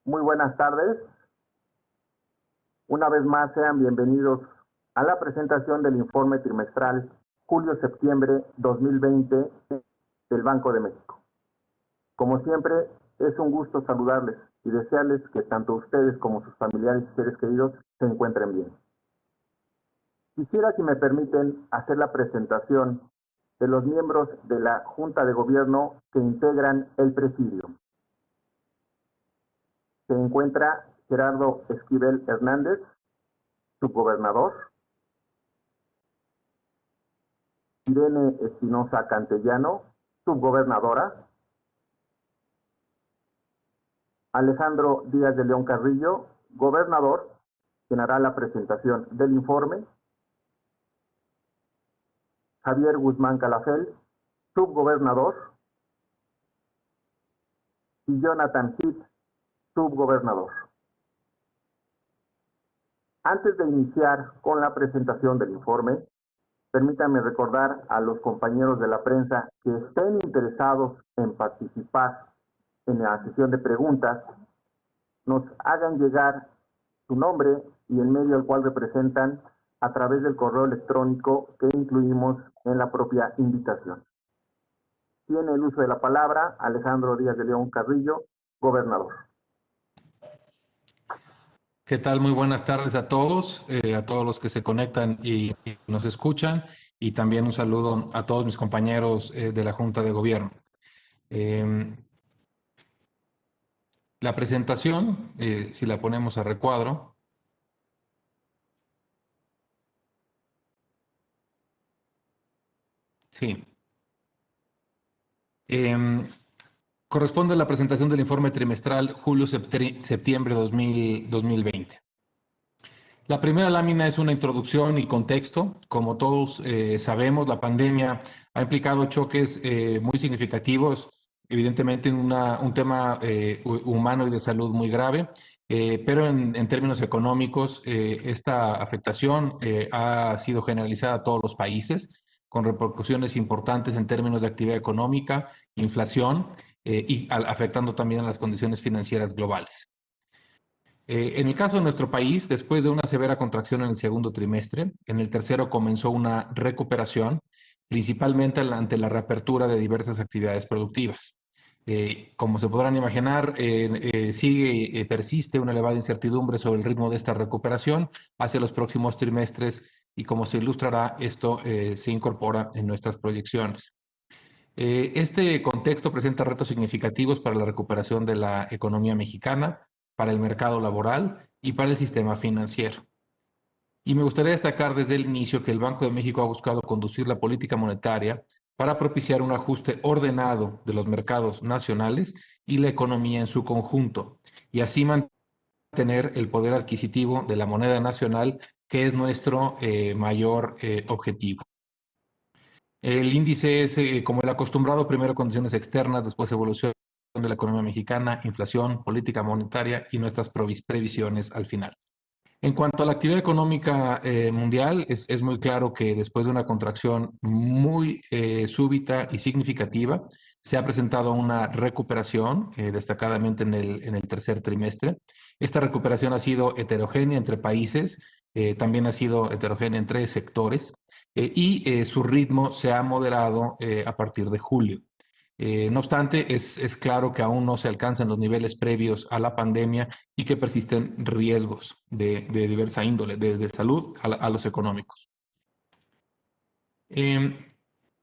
Muy buenas tardes. Una vez más, sean bienvenidos a la presentación del informe trimestral julio-septiembre 2020 del Banco de México. Como siempre, es un gusto saludarles y desearles que tanto ustedes como sus familiares y seres queridos se encuentren bien. Quisiera, si me permiten, hacer la presentación de los miembros de la Junta de Gobierno que integran el Presidium. Se encuentra Gerardo Esquivel Hernández, subgobernador; Irene Espinosa Cantellano, subgobernadora; Alejandro Díaz de León Carrillo, gobernador, quien hará la presentación del informe; Javier Guzmán Calafel, subgobernador; y Jonathan Heath, subgobernador. Antes de iniciar con la presentación del informe, permítanme recordar a los compañeros de la prensa que estén interesados en participar en la sesión de preguntas, nos hagan llegar su nombre y el medio al cual representan a través del correo electrónico que incluimos en la propia invitación. Tiene el uso de la palabra Alejandro Díaz de León Carrillo, gobernador. ¿Qué tal? Muy buenas tardes a todos los que se conectan y nos escuchan, y también un saludo a todos mis compañeros de la Junta de Gobierno. La presentación, si la ponemos a recuadro, sí. Corresponde a la presentación del informe trimestral julio-septiembre 2020. La primera lámina es una introducción y contexto. Como todos sabemos, la pandemia ha implicado choques muy significativos, evidentemente en un tema humano y de salud muy grave, pero en términos económicos esta afectación ha sido generalizada a todos los países, con repercusiones importantes en términos de actividad económica, inflación y afectando también a las condiciones financieras globales. En el caso de nuestro país, después de una severa contracción en el segundo trimestre, en el tercero comenzó una recuperación, principalmente ante la reapertura de diversas actividades productivas. Como se podrán imaginar, persiste una elevada incertidumbre sobre el ritmo de esta recuperación hacia los próximos trimestres, y como se ilustrará, esto se incorpora en nuestras proyecciones. Este contexto presenta retos significativos para la recuperación de la economía mexicana, para el mercado laboral y para el sistema financiero. Y me gustaría destacar desde el inicio que el Banco de México ha buscado conducir la política monetaria para propiciar un ajuste ordenado de los mercados nacionales y la economía en su conjunto, y así mantener el poder adquisitivo de la moneda nacional, que es nuestro mayor objetivo. El índice es, como el acostumbrado, primero condiciones externas, después evolución de la economía mexicana, inflación, política monetaria y nuestras previsiones al final. En cuanto a la actividad económica mundial, es muy claro que después de una contracción muy súbita y significativa, se ha presentado una recuperación, destacadamente en el tercer trimestre. Esta recuperación ha sido heterogénea entre países, también ha sido heterogénea entre sectores, y su ritmo se ha moderado a partir de julio. No obstante, es claro que aún no se alcanzan los niveles previos a la pandemia y que persisten riesgos de diversa índole, desde salud a los económicos.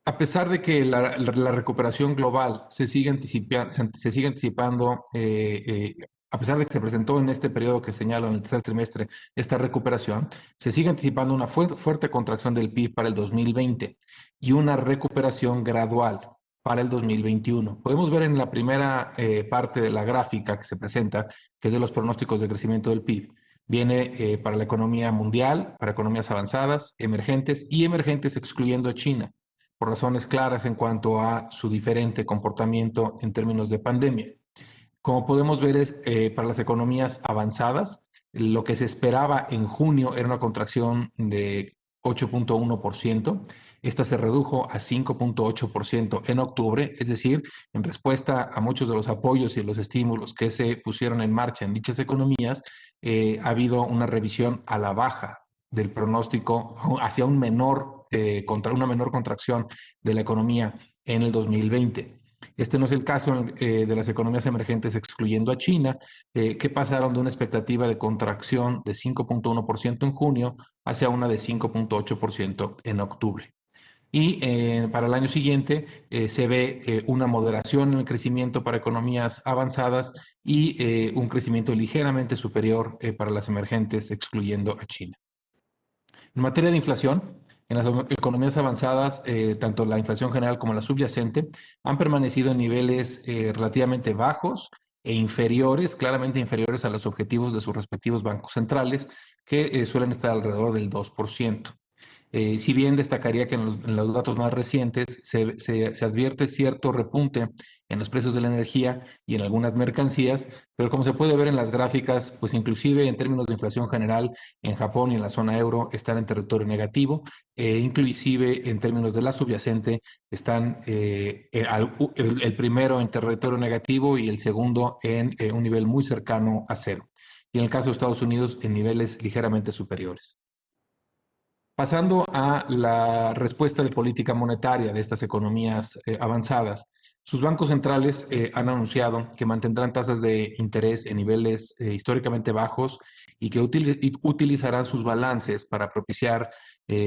A pesar de que la recuperación global se sigue anticipando, a pesar de que se presentó en este periodo que señalo, en el tercer trimestre, esta recuperación, se sigue anticipando una fuerte contracción del PIB para el 2020 y una recuperación gradual para el 2021. Podemos ver en la primera parte de la gráfica que se presenta, que es de los pronósticos de crecimiento del PIB. Viene para la economía mundial, para economías avanzadas, emergentes y emergentes excluyendo a China, por razones claras en cuanto a su diferente comportamiento en términos de pandemia. Como podemos ver, para las economías avanzadas, lo que se esperaba en junio era una contracción de 8.1%. Esta se redujo a 5.8% en octubre, es decir, en respuesta a muchos de los apoyos y los estímulos que se pusieron en marcha en dichas economías, ha habido una revisión a la baja del pronóstico hacia una menor contracción de la economía en el 2020. Este no es el caso de las economías emergentes excluyendo a China, que pasaron de una expectativa de contracción de 5.1% en junio hacia una de 5.8% en octubre. Y para el año siguiente se ve una moderación en el crecimiento para economías avanzadas y un crecimiento ligeramente superior para las emergentes, excluyendo a China. En materia de inflación, en las economías avanzadas, tanto la inflación general como la subyacente han permanecido en niveles relativamente bajos e inferiores, claramente inferiores a los objetivos de sus respectivos bancos centrales, que suelen estar alrededor del 2%. Si bien destacaría que en los datos más recientes se advierte cierto repunte en los precios de la energía y en algunas mercancías, pero como se puede ver en las gráficas, pues inclusive en términos de inflación general en Japón y en la zona euro están en territorio negativo, inclusive en términos de la subyacente están el primero en territorio negativo y el segundo en un nivel muy cercano a cero. Y en el caso de Estados Unidos en niveles ligeramente superiores. Pasando a la respuesta de política monetaria de estas economías avanzadas, sus bancos centrales han anunciado que mantendrán tasas de interés en niveles históricamente bajos y que utilizarán sus balances para propiciar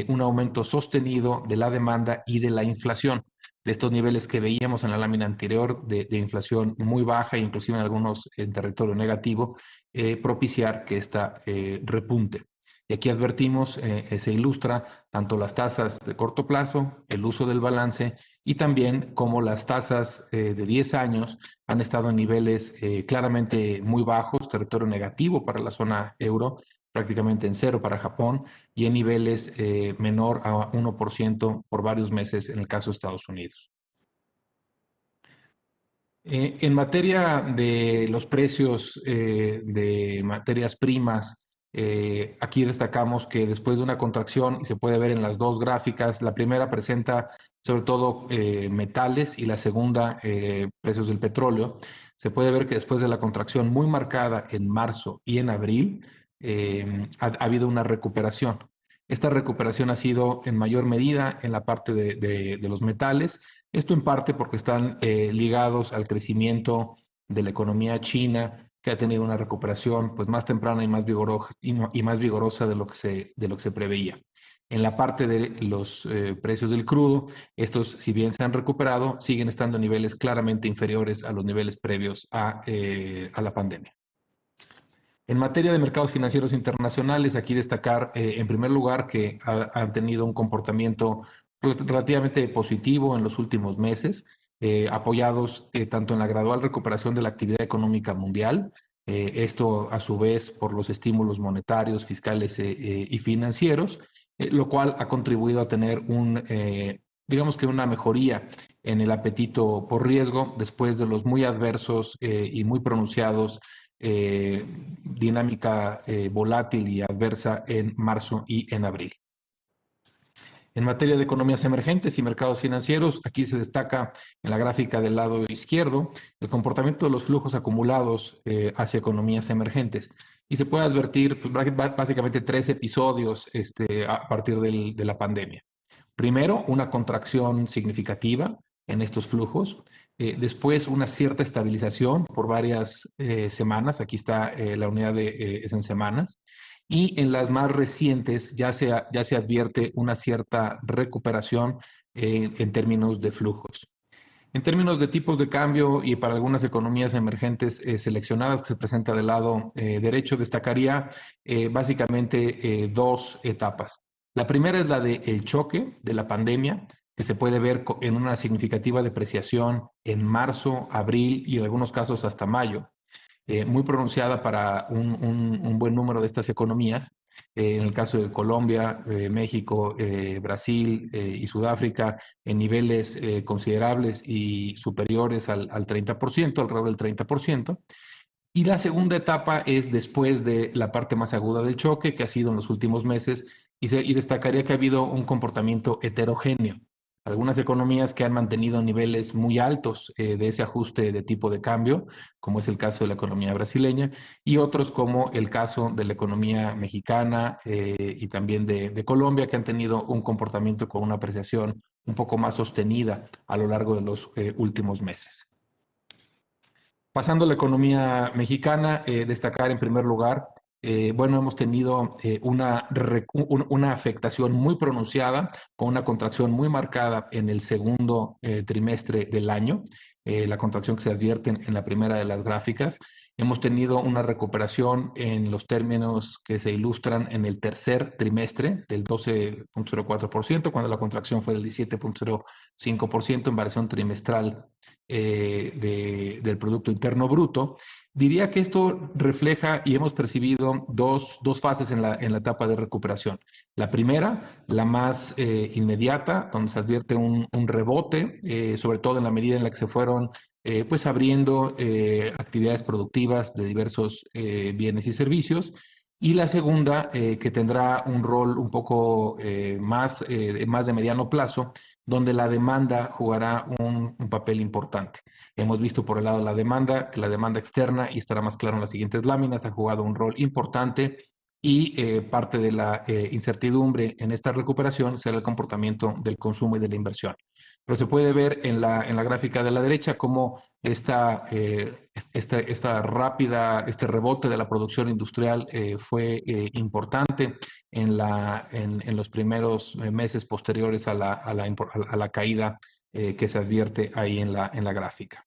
un aumento sostenido de la demanda y de la inflación, de estos niveles que veíamos en la lámina anterior de inflación muy baja, inclusive en algunos en territorio negativo, propiciar que esta repunte. Y aquí advertimos, se ilustra tanto las tasas de corto plazo, el uso del balance y también cómo las tasas de 10 años han estado en niveles claramente muy bajos, territorio negativo para la zona euro, prácticamente en cero para Japón y en niveles menor a 1% por varios meses en el caso de Estados Unidos. En materia de los precios de materias primas, aquí destacamos que después de una contracción, y se puede ver en las dos gráficas, la primera presenta sobre todo metales y la segunda precios del petróleo. Se puede ver que después de la contracción muy marcada en marzo y en abril, ha habido una recuperación. Esta recuperación ha sido en mayor medida en la parte de los metales, esto en parte porque están ligados al crecimiento de la economía china, que ha tenido una recuperación pues, más temprana y más vigorosa de lo que se preveía. En la parte de los precios del crudo, estos, si bien se han recuperado, siguen estando a niveles claramente inferiores a los niveles previos a la pandemia. En materia de mercados financieros internacionales, aquí destacar en primer lugar que han tenido un comportamiento relativamente positivo en los últimos meses, apoyados tanto en la gradual recuperación de la actividad económica mundial, esto a su vez por los estímulos monetarios, fiscales y financieros, lo cual ha contribuido a tener digamos que una mejoría en el apetito por riesgo después de los muy adversos y muy pronunciados dinámica volátil y adversa en marzo y en abril. En materia de economías emergentes y mercados financieros, aquí se destaca en la gráfica del lado izquierdo el comportamiento de los flujos acumulados hacia economías emergentes. Y se puede advertir pues, básicamente 3 episodios a partir de la pandemia. Primero, una contracción significativa en estos flujos. Después, una cierta estabilización por varias semanas. Aquí está la unidad es en semanas. Y en las más recientes ya se advierte una cierta recuperación en términos de flujos. En términos de tipos de cambio y para algunas economías emergentes seleccionadas que se presenta del lado derecho, destacaría básicamente 2 etapas. La primera es la del choque de la pandemia, que se puede ver en una significativa depreciación en marzo, abril y en algunos casos hasta mayo. Muy pronunciada para un buen número de estas economías. En el caso de Colombia, México, Brasil y Sudáfrica, en niveles considerables y superiores al 30%, alrededor del 30%. Y la segunda etapa es después de la parte más aguda del choque, que ha sido en los últimos meses, y destacaría que ha habido un comportamiento heterogéneo. Algunas economías que han mantenido niveles muy altos de ese ajuste de tipo de cambio, como es el caso de la economía brasileña, y otros como el caso de la economía mexicana y también de Colombia, que han tenido un comportamiento con una apreciación un poco más sostenida a lo largo de los últimos meses. Pasando a la economía mexicana, destacar en primer lugar, bueno, hemos tenido una afectación muy pronunciada, con una contracción muy marcada en el segundo trimestre del año, la contracción que se advierte en la primera de las gráficas. Hemos tenido una recuperación en los términos que se ilustran en el tercer trimestre del 12.04%, cuando la contracción fue del 17.05% en variación trimestral del Producto Interno Bruto. Diría que esto refleja y hemos percibido dos fases en la etapa de recuperación. La primera, la más inmediata, donde se advierte un rebote, sobre todo en la medida en la que se fueron pues abriendo actividades productivas de diversos bienes y servicios. Y la segunda, que tendrá un rol un poco más de mediano plazo, donde la demanda jugará un papel importante. Hemos visto por el lado de la demanda, que la demanda externa, y estará más claro en las siguientes láminas, ha jugado un rol importante y parte de la incertidumbre en esta recuperación será el comportamiento del consumo y de la inversión. Pero se puede ver en la gráfica de la derecha cómo esta este rebote de la producción industrial fue importante en los primeros meses posteriores a la caída que se advierte ahí en la gráfica.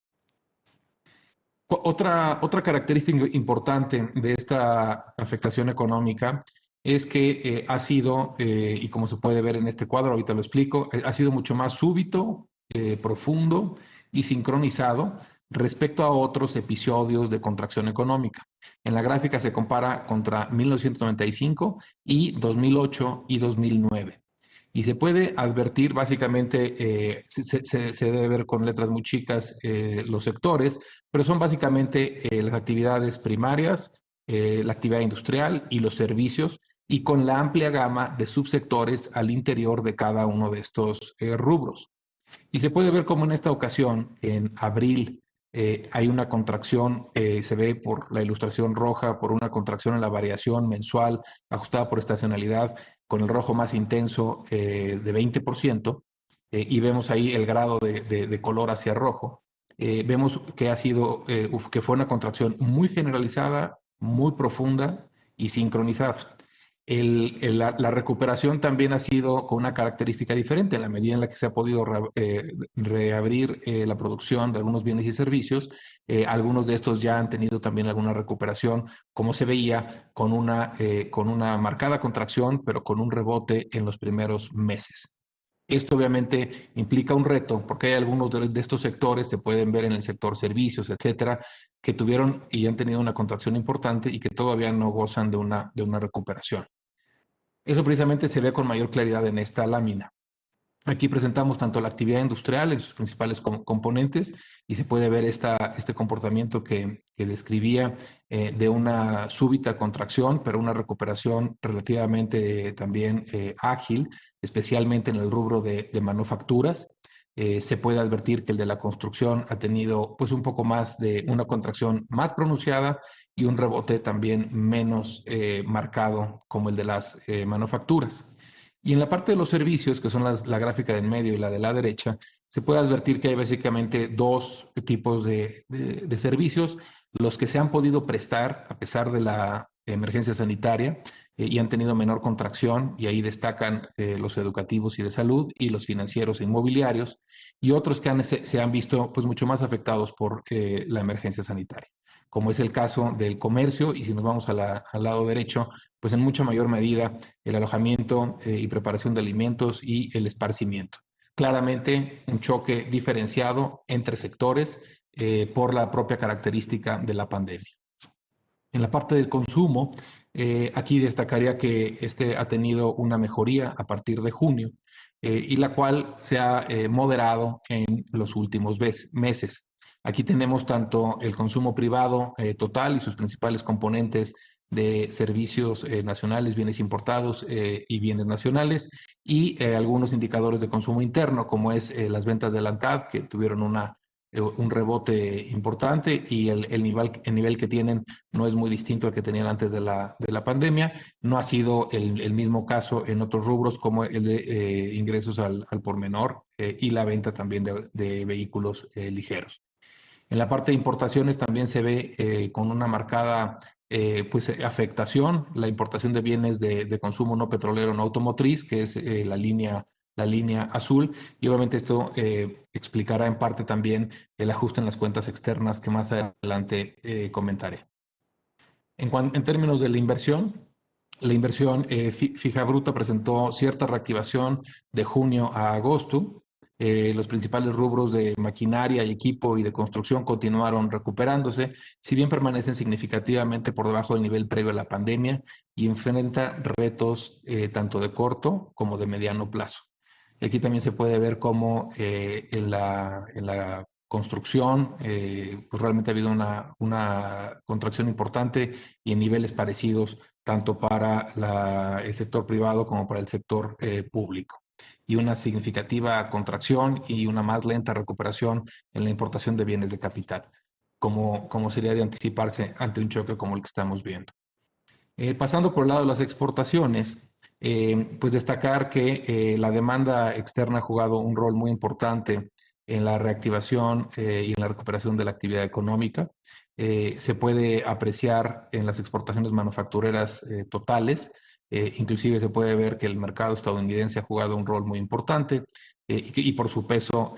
Otra característica importante de esta afectación económica es que ha sido, y como se puede ver en este cuadro, ahorita lo explico, ha sido mucho más súbito, profundo y sincronizado respecto a otros episodios de contracción económica. En la gráfica se compara contra 1995 y 2008 y 2009. Y se puede advertir, básicamente, se debe ver con letras muy chicas los sectores, pero son básicamente las actividades primarias, la actividad industrial y los servicios, y con la amplia gama de subsectores al interior de cada uno de estos rubros. Y se puede ver como en esta ocasión, en abril, hay una contracción, se ve por la ilustración roja, por una contracción en la variación mensual ajustada por estacionalidad, con el rojo más intenso de 20%, y vemos ahí el grado de color hacia rojo. Vemos que que fue una contracción muy generalizada, muy profunda y sincronizada. La recuperación también ha sido con una característica diferente en la medida en la que se ha podido reabrir la producción de algunos bienes y servicios. Algunos de estos ya han tenido también alguna recuperación, como se veía, con una marcada contracción, pero con un rebote en los primeros meses. Esto obviamente implica un reto, porque hay algunos de estos sectores, se pueden ver en el sector servicios, etcétera, que tuvieron y han tenido una contracción importante y que todavía no gozan de una recuperación. Eso precisamente se ve con mayor claridad en esta lámina. Aquí presentamos tanto la actividad industrial en sus principales componentes y se puede ver este comportamiento que describía de una súbita contracción, pero una recuperación relativamente también ágil, especialmente en el rubro de manufacturas. Se puede advertir que el de la construcción ha tenido pues un poco más de una contracción más pronunciada y un rebote también menos marcado como el de las manufacturas. Y en la parte de los servicios, que son la gráfica del medio y la de la derecha, se puede advertir que hay básicamente dos tipos de servicios, los que se han podido prestar a pesar de la emergencia sanitaria y han tenido menor contracción, y ahí destacan los educativos y de salud y los financieros e inmobiliarios, y otros que se han visto pues mucho más afectados por la emergencia sanitaria, como es el caso del comercio, y si nos vamos al lado derecho, pues en mucha mayor medida el alojamiento y preparación de alimentos y el esparcimiento. Claramente un choque diferenciado entre sectores por la propia característica de la pandemia. En la parte del consumo, aquí destacaría que este ha tenido una mejoría a partir de junio y la cual se ha moderado en los últimos meses. Aquí tenemos tanto el consumo privado total y sus principales componentes de servicios nacionales, bienes importados y bienes nacionales, y algunos indicadores de consumo interno, como es las ventas de la ANTAD, que tuvieron un rebote importante, y el nivel que tienen no es muy distinto al que tenían antes de la pandemia. No ha sido el mismo caso en otros rubros, como el de ingresos al por menor y la venta también de vehículos ligeros. En la parte de importaciones también se ve con una marcada afectación la importación de bienes de consumo no petrolero, no automotriz, que es la línea azul, y obviamente esto explicará en parte también el ajuste en las cuentas externas que más adelante comentaré. En términos de la inversión fija bruta presentó cierta reactivación de junio a agosto. Los principales rubros de maquinaria y equipo y de construcción continuaron recuperándose, si bien permanecen significativamente por debajo del nivel previo a la pandemia y enfrenta retos tanto de corto como de mediano plazo. Aquí también se puede ver cómo en la construcción, pues realmente ha habido una contracción importante y en niveles parecidos tanto para el sector privado como para el sector público, y una significativa contracción y una más lenta recuperación en la importación de bienes de capital, como sería de anticiparse ante un choque como el que estamos viendo. Pasando por el lado de las exportaciones, pues destacar que la demanda externa ha jugado un rol muy importante en la reactivación y en la recuperación de la actividad económica. Se puede apreciar en las exportaciones manufactureras totales, inclusive se puede ver que el mercado estadounidense ha jugado un rol muy importante y por su peso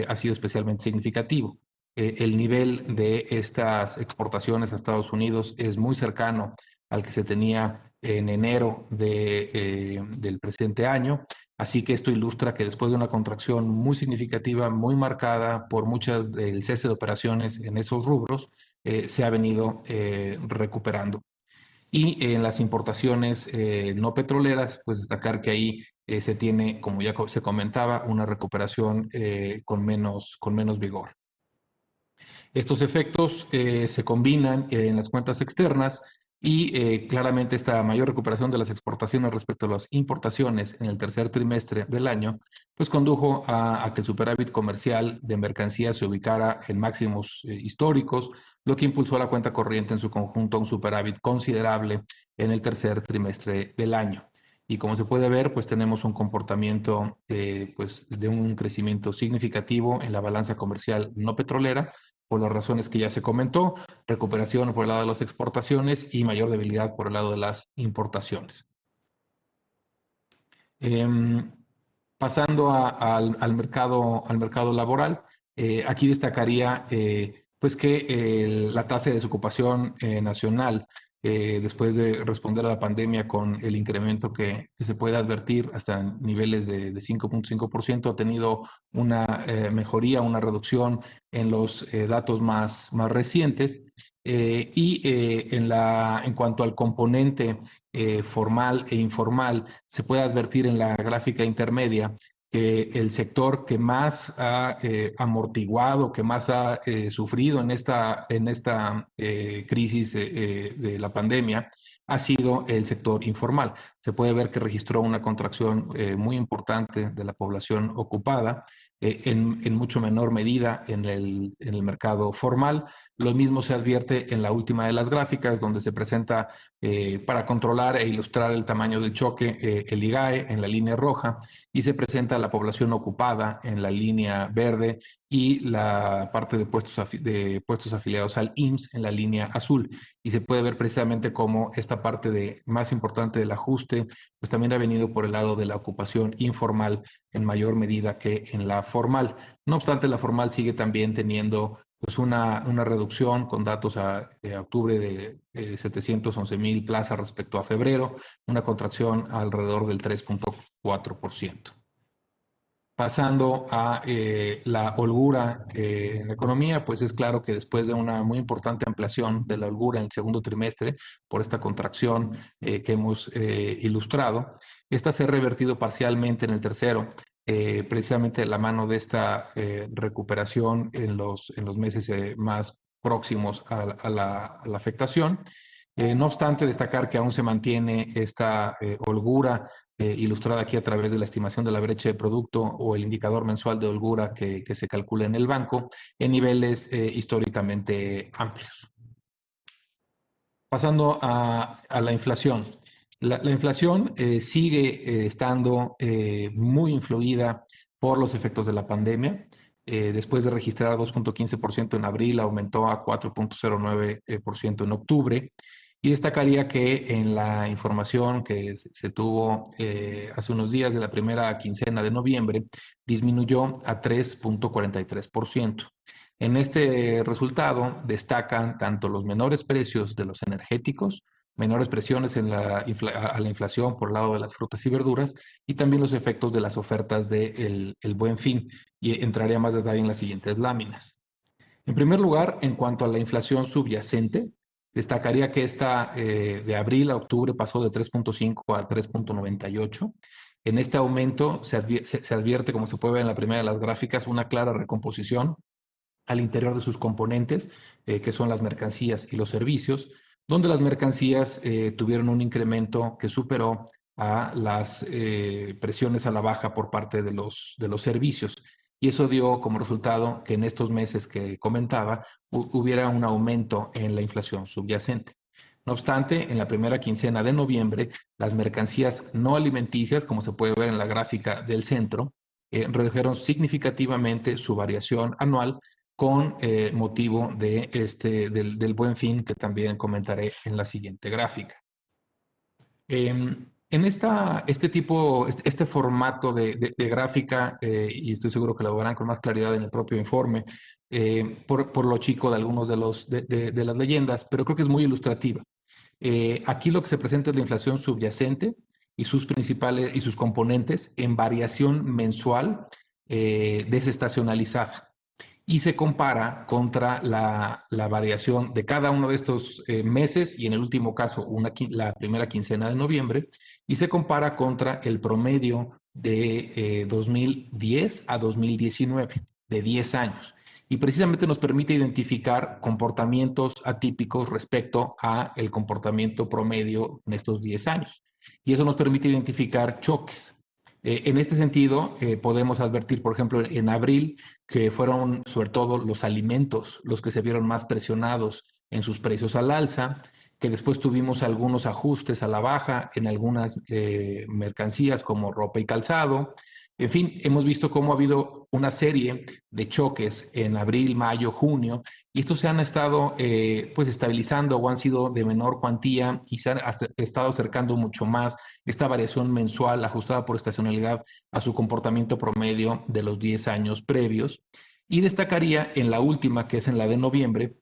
ha sido especialmente significativo. El nivel de estas exportaciones a Estados Unidos es muy cercano al que se tenía en enero del presente año. Así que esto ilustra que después de una contracción muy significativa, muy marcada por muchas del cese de operaciones en esos rubros, se ha venido recuperando. Y en las importaciones no petroleras, pues destacar que ahí se tiene, como ya se comentaba, una recuperación con menos vigor. Estos efectos se combinan en las cuentas externas y claramente esta mayor recuperación de las exportaciones respecto a las importaciones en el tercer trimestre del año, pues condujo a que el superávit comercial de mercancías se ubicara en máximos históricos, lo que impulsó a la cuenta corriente en su conjunto a un superávit considerable en el tercer trimestre del año. Y como se puede ver, pues tenemos un comportamiento pues de un crecimiento significativo en la balanza comercial no petrolera, por las razones que ya se comentó, recuperación por el lado de las exportaciones y mayor debilidad por el lado de las importaciones. Pasando al mercado laboral, aquí destacaría pues que la tasa de desocupación nacional, después de responder a la pandemia con el incremento que se puede advertir hasta niveles de 5.5%, ha tenido una mejoría, una reducción en los datos más recientes. En cuanto al componente formal e informal, se puede advertir en la gráfica intermedia que el sector que más ha amortiguado, que más ha sufrido en esta crisis de la pandemia, ha sido el sector informal. Se puede ver que registró una contracción muy importante de la población ocupada, en mucho menor medida en el mercado formal. Lo mismo se advierte en la última de las gráficas, donde se presenta para controlar e ilustrar el tamaño del choque el IGAE en la línea roja, y se presenta la población ocupada en la línea verde y la parte de puestos afiliados al IMSS en la línea azul. Y se puede ver precisamente cómo esta parte más importante del ajuste pues también ha venido por el lado de la ocupación informal en mayor medida que en la formal. No obstante, la formal sigue también teniendo pues una reducción con datos a octubre de 711,000 plazas respecto a febrero, una contracción alrededor del 3.4%. Pasando a la holgura en la economía, pues es claro que después de una muy importante ampliación de la holgura en el segundo trimestre, por esta contracción que hemos ilustrado, esta se ha revertido parcialmente en el tercero, precisamente de la mano de esta recuperación en los meses más próximos a la afectación. No obstante, destacar que aún se mantiene esta holgura ilustrada aquí a través de la estimación de la brecha de producto o el indicador mensual de holgura que se calcula en el banco en niveles históricamente amplios. Pasando a la inflación. La inflación sigue estando muy influida por los efectos de la pandemia. Después de registrar 2.15% en abril, aumentó a 4.09% en octubre. Y destacaría que en la información que se tuvo hace unos días de la primera quincena de noviembre, disminuyó a 3.43%. En este resultado destacan tanto los menores precios de los energéticos, menores presiones a la inflación por el lado de las frutas y verduras y también los efectos de las ofertas del Buen Fin. Y entraré a más detalle en las siguientes láminas. En primer lugar, en cuanto a la inflación subyacente, destacaría que esta de abril a octubre pasó de 3.5 a 3.98. En este aumento se advierte, como se puede ver en la primera de las gráficas, una clara recomposición al interior de sus componentes, que son las mercancías y los servicios, donde las mercancías tuvieron un incremento que superó a las presiones a la baja por parte de los servicios. Y eso dio como resultado que en estos meses que comentaba hubiera un aumento en la inflación subyacente. No obstante, en la primera quincena de noviembre, las mercancías no alimenticias, como se puede ver en la gráfica del centro, redujeron significativamente su variación anual con motivo del Buen Fin, que también comentaré en la siguiente gráfica. En este formato de gráfica, y estoy seguro que lo verán con más claridad en el propio informe, por lo chico de algunos de las leyendas, pero creo que es muy ilustrativa. Aquí lo que se presenta es la inflación subyacente y sus componentes en variación mensual desestacionalizada. Y se compara contra la variación de cada uno de estos meses y en el último caso la primera quincena de noviembre, y se compara contra el promedio de 2010 a 2019, de 10 años. Y precisamente nos permite identificar comportamientos atípicos respecto a el comportamiento promedio en estos 10 años. Y eso nos permite identificar choques. En este sentido, podemos advertir, por ejemplo, en abril, que fueron sobre todo los alimentos los que se vieron más presionados en sus precios al alza, que después tuvimos algunos ajustes a la baja en algunas mercancías como ropa y calzado. En fin, hemos visto cómo ha habido una serie de choques en abril, mayo, junio, y estos se han estado pues estabilizando o han sido de menor cuantía y se han estado acercando mucho más esta variación mensual ajustada por estacionalidad a su comportamiento promedio de los 10 años previos. Y destacaría en la última, que es en la de noviembre,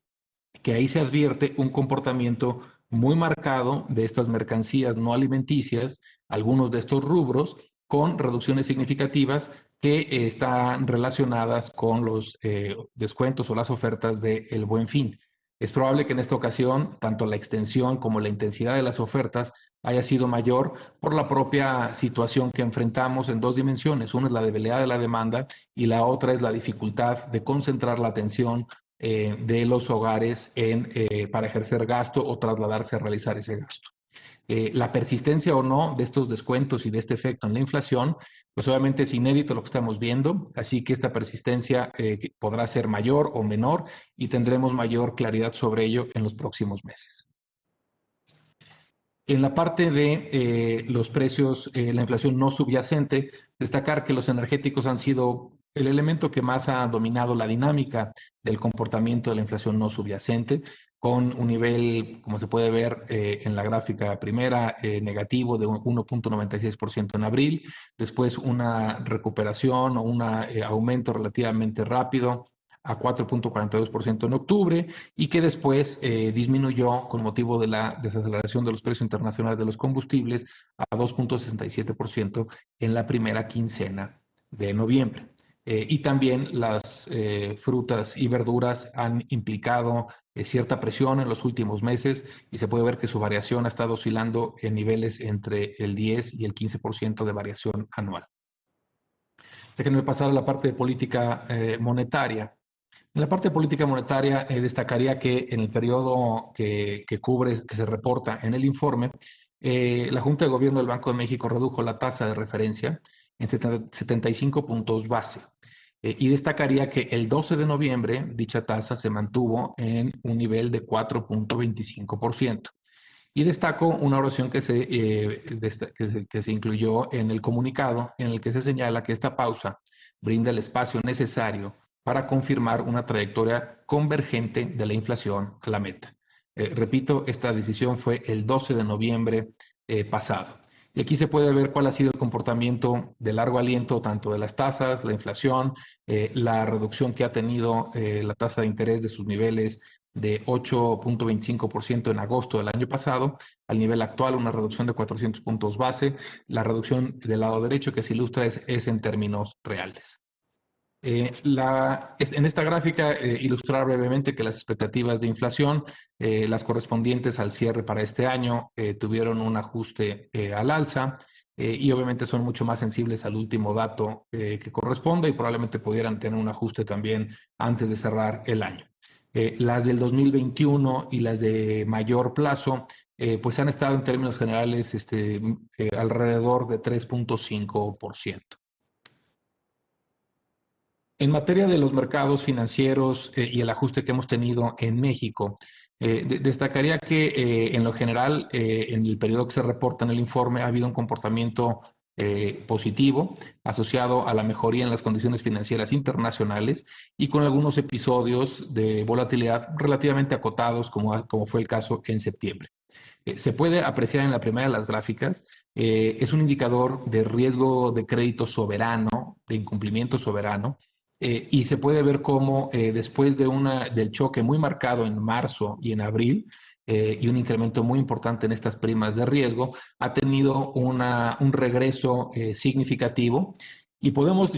que ahí se advierte un comportamiento muy marcado de estas mercancías no alimenticias, algunos de estos rubros, con reducciones significativas que están relacionadas con los descuentos o las ofertas del Buen Fin. Es probable que en esta ocasión tanto la extensión como la intensidad de las ofertas haya sido mayor por la propia situación que enfrentamos en dos dimensiones. Una es la debilidad de la demanda y la otra es la dificultad de concentrar la atención de los hogares para ejercer gasto o trasladarse a realizar ese gasto. La persistencia o no de estos descuentos y de este efecto en la inflación, pues obviamente es inédito lo que estamos viendo, así que esta persistencia podrá ser mayor o menor y tendremos mayor claridad sobre ello en los próximos meses. En la parte de los precios, la inflación no subyacente, destacar que los energéticos han sido el elemento que más ha dominado la dinámica del comportamiento de la inflación no subyacente, con un nivel, como se puede ver en la gráfica primera, negativo de 1.96% en abril, después una recuperación o un aumento relativamente rápido a 4.42% en octubre y que después disminuyó con motivo de la desaceleración de los precios internacionales de los combustibles a 2.67% en la primera quincena de noviembre. Y también las frutas y verduras han implicado cierta presión en los últimos meses y se puede ver que su variación ha estado oscilando en niveles entre el 10 y el 15% de variación anual. Déjenme pasar a la parte de política monetaria. En la parte de política monetaria, destacaría que en el periodo que cubre, que se reporta en el informe, la Junta de Gobierno del Banco de México redujo la tasa de referencia en 75 puntos base. Y destacaría que el 12 de noviembre dicha tasa se mantuvo en un nivel de 4.25%. Y destaco una oración que se incluyó en el comunicado, en el que se señala que esta pausa brinda el espacio necesario para confirmar una trayectoria convergente de la inflación a la meta. Repito, esta decisión fue el 12 de noviembre pasado. Y aquí se puede ver cuál ha sido el comportamiento de largo aliento, tanto de las tasas, la inflación, la reducción que ha tenido la tasa de interés de sus niveles de 8.25% en agosto del año pasado, al nivel actual una reducción de 400 puntos base. La reducción del lado derecho que se ilustra es en términos reales. En esta gráfica ilustrar brevemente que las expectativas de inflación, las correspondientes al cierre para este año, tuvieron un ajuste al alza y obviamente son mucho más sensibles al último dato que corresponde y probablemente pudieran tener un ajuste también antes de cerrar el año. Las del 2021 y las de mayor plazo, pues han estado en términos generales alrededor de 3.5%. En materia de los mercados financieros y el ajuste que hemos tenido en México, destacaría que en lo general, en el periodo que se reporta en el informe, ha habido un comportamiento positivo asociado a la mejoría en las condiciones financieras internacionales y con algunos episodios de volatilidad relativamente acotados, como fue el caso en septiembre. Se puede apreciar en la primera de las gráficas, es un indicador de riesgo de crédito soberano, de incumplimiento soberano, y se puede ver cómo después del choque muy marcado en marzo y en abril, y un incremento muy importante en estas primas de riesgo, ha tenido un regreso significativo. Y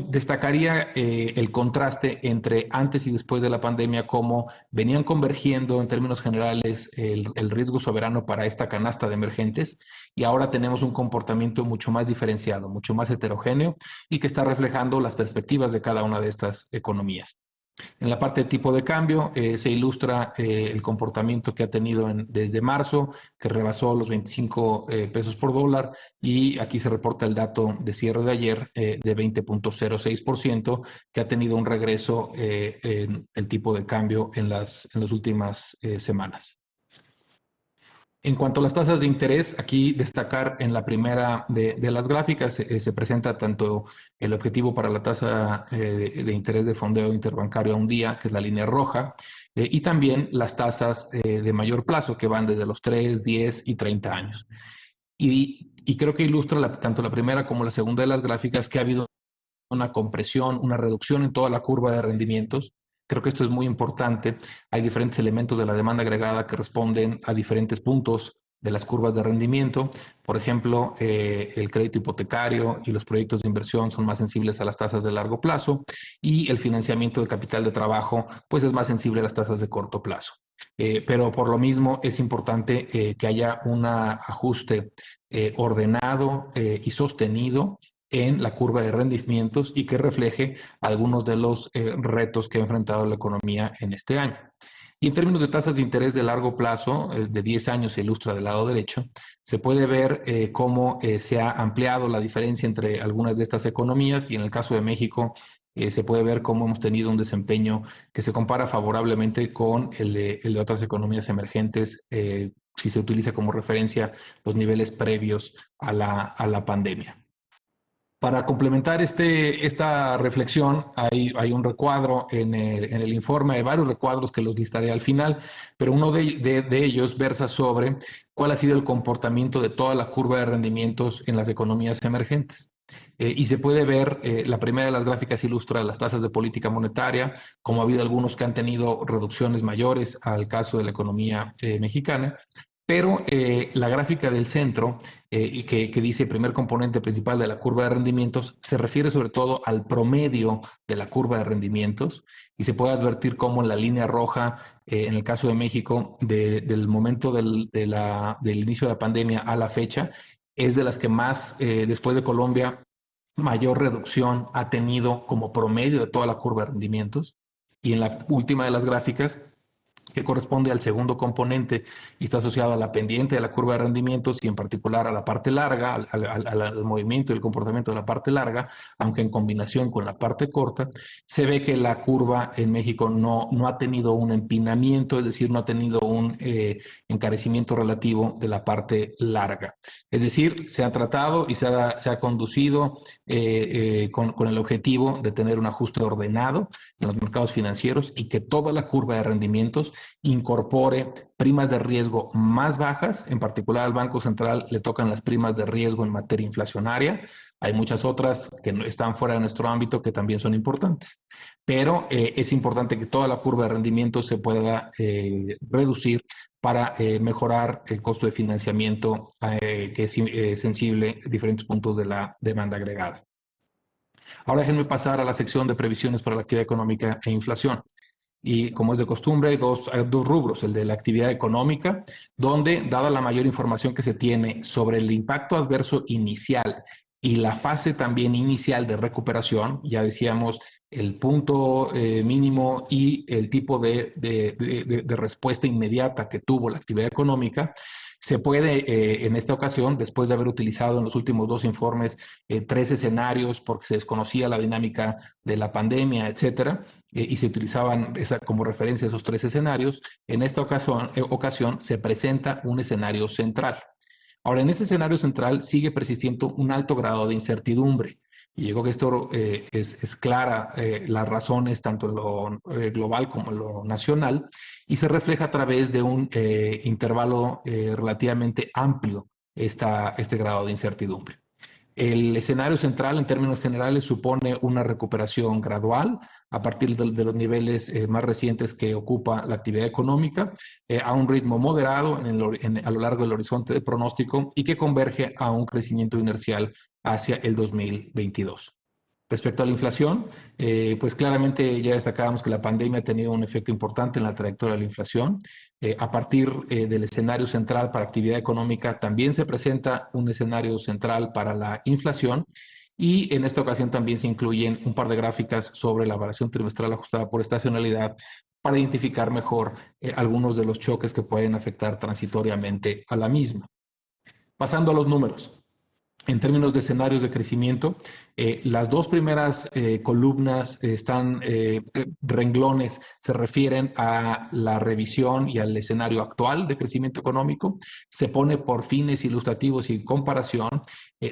destacaría el contraste entre antes y después de la pandemia, cómo venían convergiendo en términos generales el riesgo soberano para esta canasta de emergentes y ahora tenemos un comportamiento mucho más diferenciado, mucho más heterogéneo y que está reflejando las perspectivas de cada una de estas economías. En la parte de tipo de cambio se ilustra el comportamiento que ha tenido desde marzo, que rebasó los 25 pesos por dólar, y aquí se reporta el dato de cierre de ayer de 20.06%, que ha tenido un regreso en el tipo de cambio en las últimas semanas. En cuanto a las tasas de interés, aquí destacar en la primera de las gráficas se presenta tanto el objetivo para la tasa de interés de fondeo interbancario a un día, que es la línea roja, y también las tasas de mayor plazo, que van desde los 3, 10 y 30 años. Y creo que ilustra tanto la primera como la segunda de las gráficas que ha habido una compresión, una reducción en toda la curva de rendimientos. Creo que esto es muy importante. Hay diferentes elementos de la demanda agregada que responden a diferentes puntos de las curvas de rendimiento. Por ejemplo, el crédito hipotecario y los proyectos de inversión son más sensibles a las tasas de largo plazo y el financiamiento de capital de trabajo pues es más sensible a las tasas de corto plazo. Pero por lo mismo es importante que haya un ajuste ordenado y sostenido en la curva de rendimientos y que refleje algunos de los retos que ha enfrentado la economía en este año. Y en términos de tasas de interés de largo plazo, de 10 años se ilustra del lado derecho, se puede ver cómo se ha ampliado la diferencia entre algunas de estas economías y en el caso de México se puede ver cómo hemos tenido un desempeño que se compara favorablemente con el de otras economías emergentes si se utiliza como referencia los niveles previos a la pandemia. Para complementar esta reflexión, hay un recuadro en el informe, hay varios recuadros que los listaré al final, pero uno de ellos versa sobre cuál ha sido el comportamiento de toda la curva de rendimientos en las economías emergentes. Y se puede ver, la primera de las gráficas ilustra las tasas de política monetaria, como ha habido algunos que han tenido reducciones mayores al caso de la economía mexicana, pero la gráfica del centro, que dice primer componente principal de la curva de rendimientos, se refiere sobre todo al promedio de la curva de rendimientos y se puede advertir cómo la línea roja, en el caso de México, del momento del inicio de la pandemia a la fecha, es de las que más, después de Colombia, mayor reducción ha tenido como promedio de toda la curva de rendimientos. Y en la última de las gráficas, que corresponde al segundo componente y está asociado a la pendiente de la curva de rendimientos y en particular a la parte larga, al movimiento y el comportamiento de la parte larga, aunque en combinación con la parte corta, se ve que la curva en México no ha tenido un empinamiento, es decir, no ha tenido un encarecimiento relativo de la parte larga. Es decir, se ha tratado y se ha conducido con el objetivo de tener un ajuste ordenado en los mercados financieros y que toda la curva de rendimientos incorpore primas de riesgo más bajas. En particular al Banco Central le tocan las primas de riesgo en materia inflacionaria. Hay muchas otras que están fuera de nuestro ámbito que también son importantes. Pero es importante que toda la curva de rendimiento se pueda reducir para mejorar el costo de financiamiento que es sensible a diferentes puntos de la demanda agregada. Ahora déjenme pasar a la sección de previsiones para la actividad económica e inflación. Y como es de costumbre, hay dos rubros, el de la actividad económica, donde, dada la mayor información que se tiene sobre el impacto adverso inicial y la fase también inicial de recuperación, ya decíamos el punto mínimo y el tipo de respuesta inmediata que tuvo la actividad económica, se puede, en esta ocasión, después de haber utilizado en los últimos dos informes 3 escenarios porque se desconocía la dinámica de la pandemia, etcétera, y se utilizaban como referencia esos 3 escenarios, en esta ocasión se presenta un escenario central. Ahora, en ese escenario central sigue persistiendo un alto grado de incertidumbre. Y yo creo que esto es clara, las razones tanto en lo global como en lo nacional, y se refleja a través de un intervalo relativamente amplio este grado de incertidumbre. El escenario central, en términos generales, supone una recuperación gradual a partir de los niveles más recientes que ocupa la actividad económica, a un ritmo moderado a lo largo del horizonte de pronóstico y que converge a un crecimiento inercial hacia el 2022. Respecto a la inflación, pues claramente ya destacábamos que la pandemia ha tenido un efecto importante en la trayectoria de la inflación. A partir del escenario central para actividad económica también se presenta un escenario central para la inflación y en esta ocasión también se incluyen un par de gráficas sobre la variación trimestral ajustada por estacionalidad para identificar mejor algunos de los choques que pueden afectar transitoriamente a la misma. Pasando a los números. En términos de escenarios de crecimiento, las dos primeras columnas renglones se refieren a la revisión y al escenario actual de crecimiento económico. Se pone por fines ilustrativos y comparación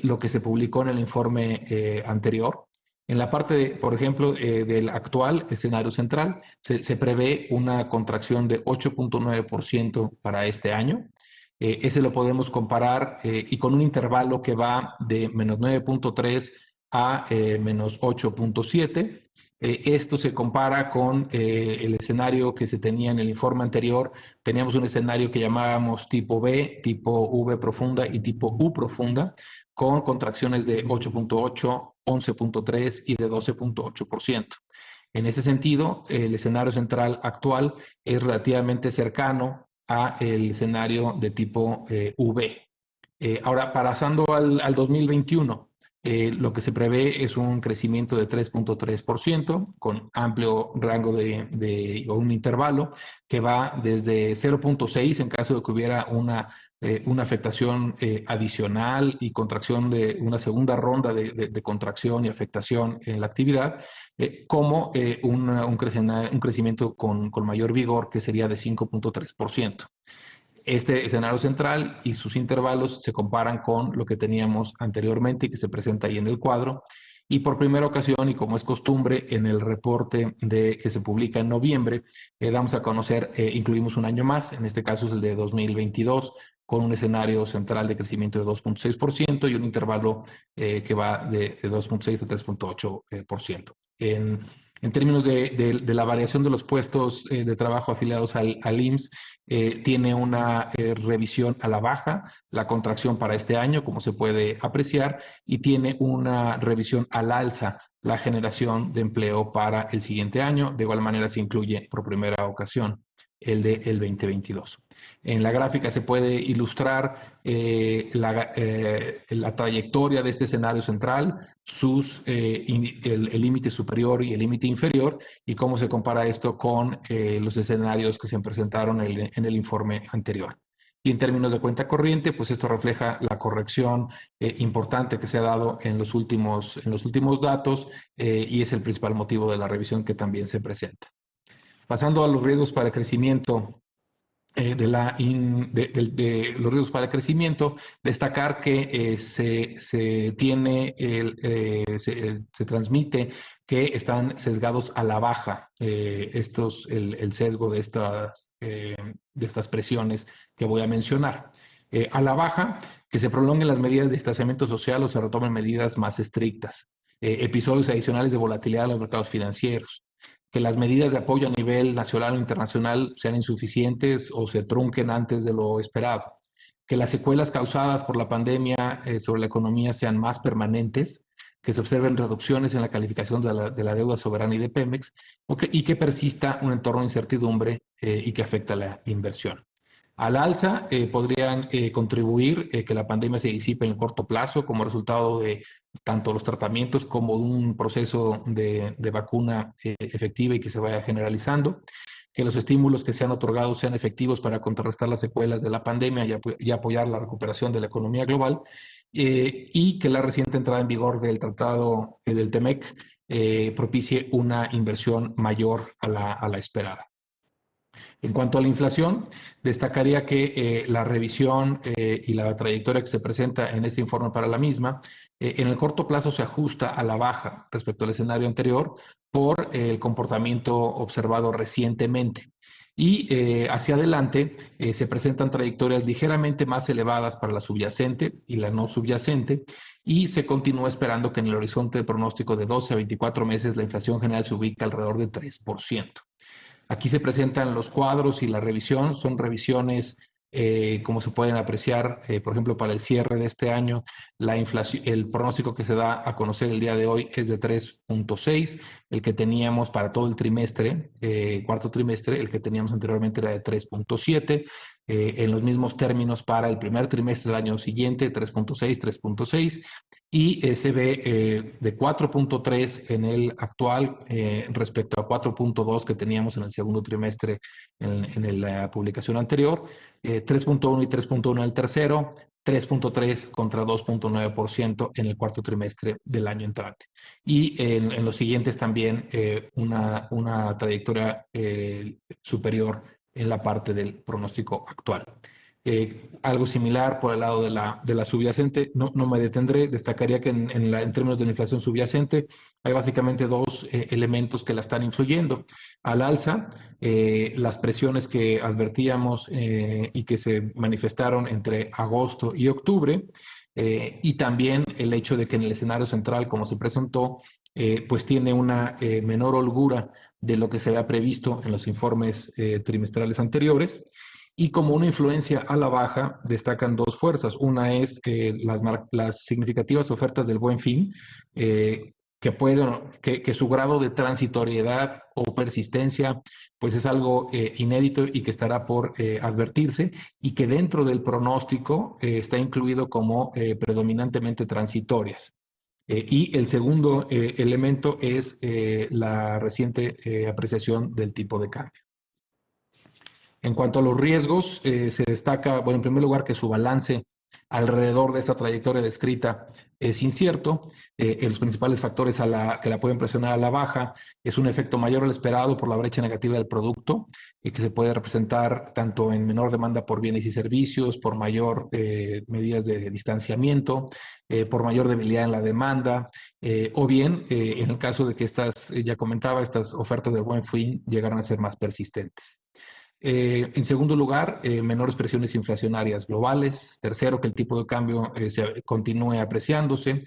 lo que se publicó en el informe anterior. En la parte, por ejemplo, del actual escenario central, se prevé una contracción de 8.9% para este año. Ese lo podemos comparar y con un intervalo que va de menos 9.3 a menos 8.7. Esto se compara con el escenario que se tenía en el informe anterior. Teníamos un escenario que llamábamos tipo B, tipo V profunda y tipo U profunda, con contracciones de 8.8, 11.3 y de 12.8%. En ese sentido, el escenario central actual es relativamente cercano a el escenario de tipo V. Ahora, pasando al 2021, lo que se prevé es un crecimiento de 3.3% con amplio rango o un intervalo que va desde 0.6 en caso de que hubiera una afectación adicional y contracción de una segunda ronda de contracción y afectación en la actividad, como un crecimiento con mayor vigor que sería de 5.3%. Este escenario central y sus intervalos se comparan con lo que teníamos anteriormente y que se presenta ahí en el cuadro. Y por primera ocasión, y como es costumbre, en el reporte que se publica en noviembre, damos a conocer, incluimos un año más, en este caso es el de 2022, con un escenario central de crecimiento de 2.6% y un intervalo que va de 2.6 a 3.8%. En términos de la variación de los puestos de trabajo afiliados al IMSS, tiene una revisión a la baja, la contracción para este año, como se puede apreciar, y tiene una revisión al alza, la generación de empleo para el siguiente año. De igual manera se incluye por primera ocasión el del 2022. En la gráfica se puede ilustrar la trayectoria de este escenario central, el límite superior y el límite inferior, y cómo se compara esto con los escenarios que se presentaron en el informe anterior. Y en términos de cuenta corriente, pues esto refleja la corrección importante que se ha dado en los últimos datos y es el principal motivo de la revisión que también se presenta. Pasando a los riesgos para el crecimiento, los riesgos para el crecimiento, destacar que se transmite que están sesgados a la baja el sesgo de estas presiones que voy a mencionar. A la baja, que se prolonguen las medidas de distanciamiento social o se retomen medidas más estrictas. Episodios adicionales de volatilidad en los mercados financieros. Que las medidas de apoyo a nivel nacional o internacional sean insuficientes o se trunquen antes de lo esperado. Que las secuelas causadas por la pandemia sobre la economía sean más permanentes, que se observen reducciones en la calificación de la deuda soberana y de Pemex, y que persista un entorno de incertidumbre y que afecta la inversión. Al alza podrían contribuir que la pandemia se disipe en el corto plazo como resultado de tanto los tratamientos como de un proceso de vacuna efectiva y que se vaya generalizando, que los estímulos que sean otorgados sean efectivos para contrarrestar las secuelas de la pandemia y apoyar la recuperación de la economía global, y que la reciente entrada en vigor del tratado del TEMEC propicie una inversión mayor a la esperada. En cuanto a la inflación, destacaría que la revisión y la trayectoria que se presenta en este informe para la misma, en el corto plazo se ajusta a la baja respecto al escenario anterior por el comportamiento observado recientemente. Y hacia adelante se presentan trayectorias ligeramente más elevadas para la subyacente y la no subyacente, y se continúa esperando que en el horizonte de pronóstico de 12 a 24 meses la inflación general se ubique alrededor de 3%. Aquí se presentan los cuadros y la revisión. Son revisiones, como se pueden apreciar, por ejemplo, para el cierre de este año, el pronóstico que se da a conocer el día de hoy es de 3.6. El que teníamos para todo el trimestre, cuarto trimestre, el que teníamos anteriormente era de 3.7. En los mismos términos para el primer trimestre del año siguiente, 3.6, 3.6, y se ve de 4.3 en el actual respecto a 4.2 que teníamos en el segundo trimestre en la publicación anterior, 3.1 y 3.1 en el tercero, 3.3 contra 2.9% en el cuarto trimestre del año entrante. Y en los siguientes también una trayectoria superior en la parte del pronóstico actual. Algo similar por el lado de la subyacente, no me detendré, destacaría que en términos de la inflación subyacente hay básicamente dos elementos que la están influyendo. Al alza, las presiones que advertíamos y que se manifestaron entre agosto y octubre, y también el hecho de que en el escenario central, como se presentó, pues tiene una menor holgura de lo que se había previsto en los informes trimestrales anteriores. Y como una influencia a la baja, destacan dos fuerzas. Una es las significativas ofertas del Buen Fin, que su grado de transitoriedad o persistencia pues es algo inédito y que estará por advertirse, y que dentro del pronóstico está incluido como predominantemente transitorias. Y el segundo elemento es la reciente apreciación del tipo de cambio. En cuanto a los riesgos, se destaca, bueno, en primer lugar, que su balance alrededor de esta trayectoria descrita es incierto. Los principales factores que la pueden presionar a la baja es un efecto mayor al esperado por la brecha negativa del producto, que se puede representar tanto en menor demanda por bienes y servicios, por mayor medidas de distanciamiento, por mayor debilidad en la demanda, o bien, en el caso de que ya comentaba, estas ofertas del Buen Fin llegaran a ser más persistentes. En segundo lugar, menores presiones inflacionarias globales. Tercero, que el tipo de cambio continúe apreciándose.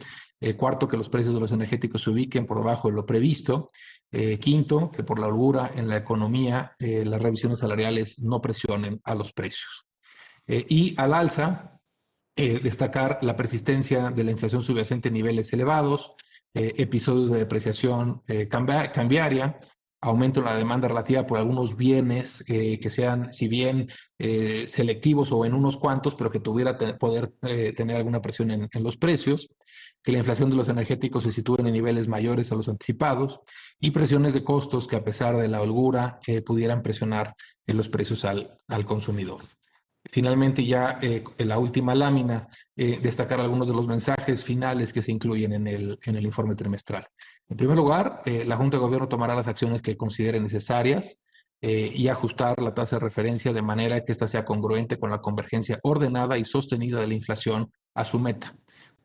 Cuarto, que los precios de los energéticos se ubiquen por debajo de lo previsto. Quinto, que por la holgura en la economía, las revisiones salariales no presionen a los precios. Y al alza, destacar la persistencia de la inflación subyacente en niveles elevados, episodios de depreciación cambiaria, aumento en la demanda relativa por algunos bienes que sean, si bien selectivos o en unos cuantos, pero que tuviera poder tener alguna presión en los precios, que la inflación de los energéticos se sitúe en niveles mayores a los anticipados y presiones de costos que a pesar de la holgura pudieran presionar en los precios al consumidor. Finalmente, ya en la última lámina, destacar algunos de los mensajes finales que se incluyen en el informe trimestral. En primer lugar, la Junta de Gobierno tomará las acciones que considere necesarias y ajustar la tasa de referencia de manera que ésta sea congruente con la convergencia ordenada y sostenida de la inflación a su meta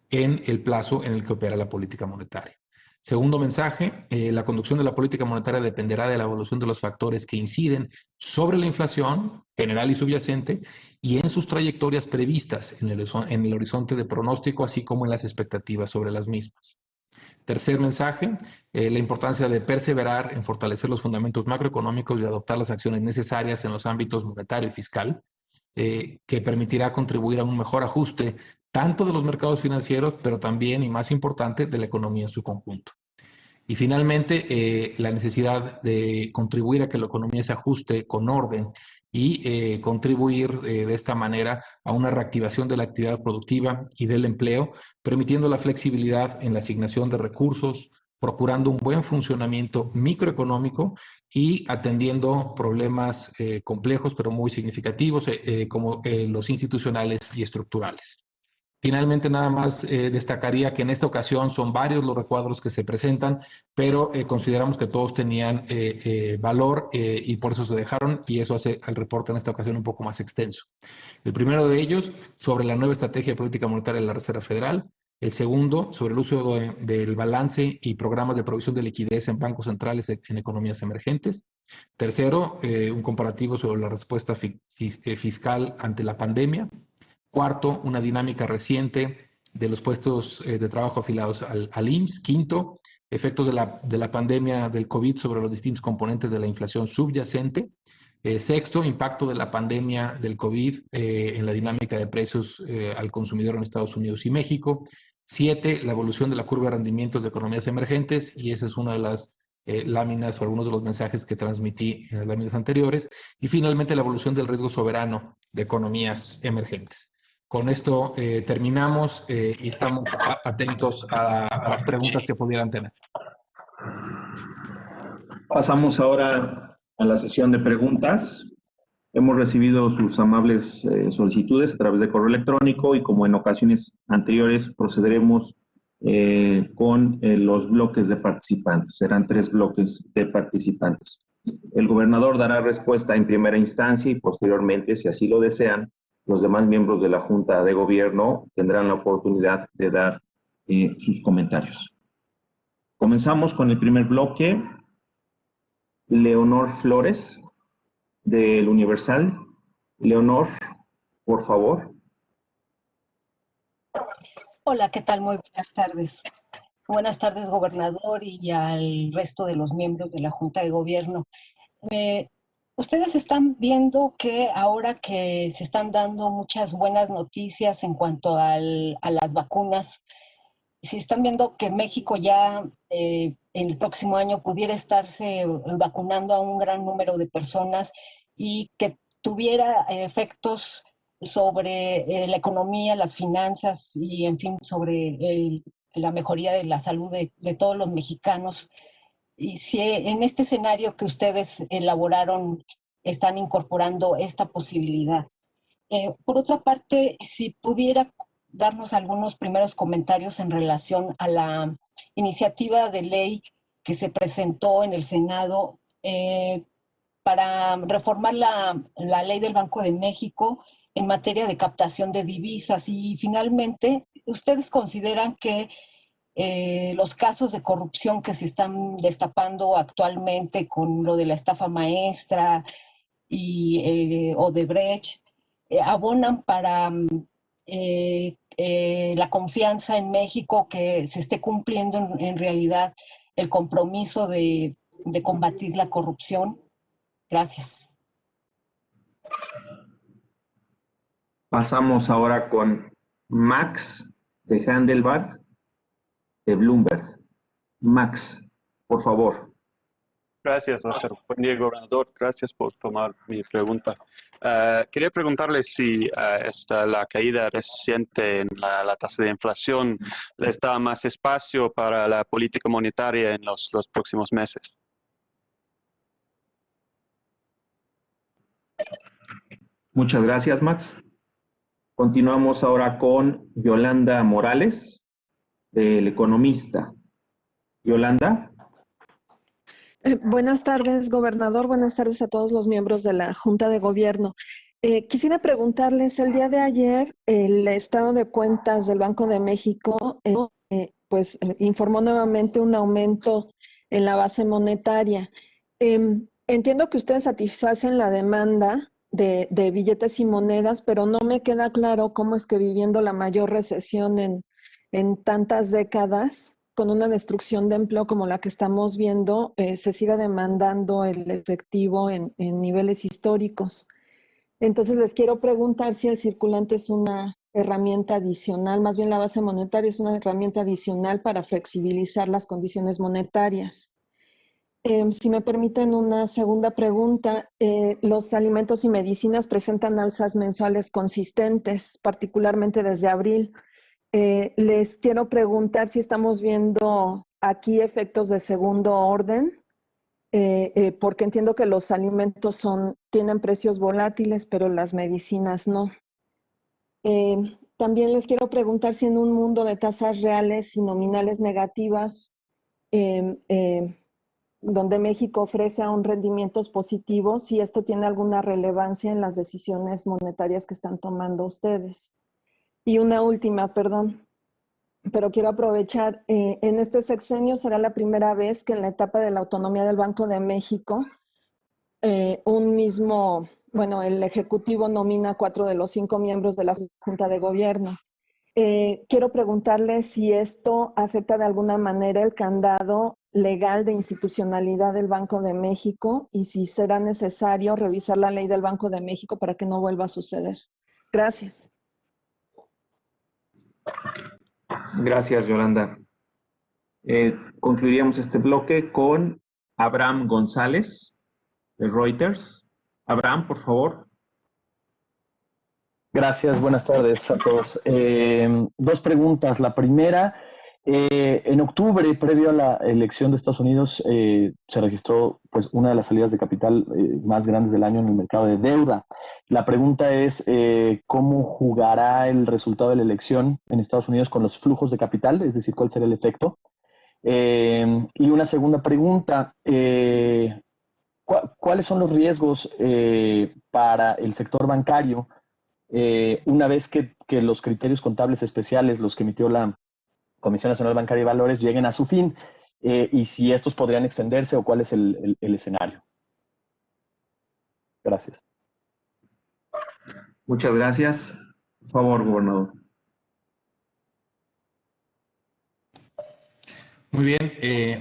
en el plazo en el que opera la política monetaria. Segundo mensaje, la conducción de la política monetaria dependerá de la evolución de los factores que inciden sobre la inflación general y subyacente y en sus trayectorias previstas en el horizonte de pronóstico, así como en las expectativas sobre las mismas. Tercer mensaje, la importancia de perseverar en fortalecer los fundamentos macroeconómicos y adoptar las acciones necesarias en los ámbitos monetario y fiscal, que permitirá contribuir a un mejor ajuste tanto de los mercados financieros, pero también, y más importante, de la economía en su conjunto. Y finalmente, la necesidad de contribuir a que la economía se ajuste con orden y contribuir de esta manera a una reactivación de la actividad productiva y del empleo, permitiendo la flexibilidad en la asignación de recursos, procurando un buen funcionamiento microeconómico y atendiendo problemas complejos pero muy significativos como los institucionales y estructurales. Finalmente, nada más destacaría que en esta ocasión son varios los recuadros que se presentan, pero consideramos que todos tenían valor y por eso se dejaron, y eso hace el reporte en esta ocasión un poco más extenso. El primero de ellos, sobre la nueva estrategia de política monetaria de la Reserva Federal. El segundo, sobre el uso del balance y programas de provisión de liquidez en bancos centrales en economías emergentes. Tercero, un comparativo sobre la respuesta fiscal ante la pandemia. Cuarto, una dinámica reciente de los puestos de trabajo afiliados al IMSS. Quinto, efectos de la pandemia del COVID sobre los distintos componentes de la inflación subyacente. Sexto, impacto de la pandemia del COVID en la dinámica de precios al consumidor en Estados Unidos y México. Siete, la evolución de la curva de rendimientos de economías emergentes, y esa es una de las láminas o algunos de los mensajes que transmití en las láminas anteriores. Y finalmente, la evolución del riesgo soberano de economías emergentes. Con esto terminamos y estamos atentos a las preguntas que pudieran tener. Pasamos ahora a la sesión de preguntas. Hemos recibido sus amables solicitudes a través de correo electrónico y, como en ocasiones anteriores, procederemos con los bloques de participantes. Serán 3 bloques de participantes. El gobernador dará respuesta en primera instancia y posteriormente, si así lo desean, los demás miembros de la Junta de Gobierno tendrán la oportunidad de dar sus comentarios. Comenzamos con el primer bloque. Leonor Flores, del Universal. Leonor, por favor. Hola, ¿qué tal? Muy buenas tardes. Buenas tardes, gobernador, y al resto de los miembros de la Junta de Gobierno. Ustedes están viendo que ahora que se están dando muchas buenas noticias en cuanto a las vacunas, si están viendo que México ya en el próximo año pudiera estarse vacunando a un gran número de personas y que tuviera efectos sobre la economía, las finanzas y, en fin, sobre la mejoría de la salud de todos los mexicanos. Y si en este escenario que ustedes elaboraron están incorporando esta posibilidad. Por otra parte, si pudiera darnos algunos primeros comentarios en relación a la iniciativa de ley que se presentó en el Senado para reformar la ley del Banco de México en materia de captación de divisas. Y finalmente, ¿ustedes consideran que los casos de corrupción que se están destapando actualmente con lo de la estafa maestra y Odebrecht abonan para la confianza en México, que se esté cumpliendo en realidad el compromiso de combatir la corrupción? Gracias. Pasamos ahora con Max de Handelbar, de Bloomberg. Max, por favor. Gracias, Oscar. Buen día, gobernador. Gracias por tomar mi pregunta. Quería preguntarle si la caída reciente en la tasa de inflación les da más espacio para la política monetaria en los próximos meses. Muchas gracias, Max. Continuamos ahora con Yolanda Morales, del Economista. Yolanda. Buenas tardes, gobernador. Buenas tardes a todos los miembros de la Junta de Gobierno. Quisiera preguntarles, el día de ayer, el estado de cuentas del Banco de México informó nuevamente un aumento en la base monetaria. Entiendo que ustedes satisfacen la demanda de billetes y monedas, pero no me queda claro cómo es que viviendo la mayor recesión en tantas décadas, con una destrucción de empleo como la que estamos viendo, se siga demandando el efectivo en niveles históricos. Entonces les quiero preguntar si el circulante es una herramienta adicional, más bien la base monetaria es una herramienta adicional para flexibilizar las condiciones monetarias. Si me permiten una segunda pregunta, los alimentos y medicinas presentan alzas mensuales consistentes, particularmente desde abril. Les quiero preguntar si estamos viendo aquí efectos de segundo orden, porque entiendo que los alimentos tienen precios volátiles, pero las medicinas no. También les quiero preguntar si en un mundo de tasas reales y nominales negativas, donde México ofrece aún rendimientos positivos, si esto tiene alguna relevancia en las decisiones monetarias que están tomando ustedes. Y una última, perdón, pero quiero aprovechar, en este sexenio será la primera vez que en la etapa de la autonomía del Banco de México, el Ejecutivo nomina 4 de los 5 miembros de la Junta de Gobierno. Quiero preguntarle si esto afecta de alguna manera el candado legal de institucionalidad del Banco de México y si será necesario revisar la ley del Banco de México para que no vuelva a suceder. Gracias. Gracias, Yolanda. Concluiríamos este bloque con Abraham González, de Reuters. Abraham, por favor. Gracias, buenas tardes a todos. Dos preguntas. La primera, en octubre, previo a la elección de Estados Unidos, se registró pues, una de las salidas de capital más grandes del año en el mercado de deuda. La pregunta es, ¿cómo jugará el resultado de la elección en Estados Unidos con los flujos de capital? Es decir, ¿cuál será el efecto? Y una segunda pregunta, ¿cuáles son los riesgos para el sector bancario una vez que los criterios contables especiales, los que emitió la Comisión Nacional Bancaria y Valores, lleguen a su fin, y si estos podrían extenderse o cuál es el escenario? Gracias. Muchas gracias. Por favor, gobernador. Muy bien,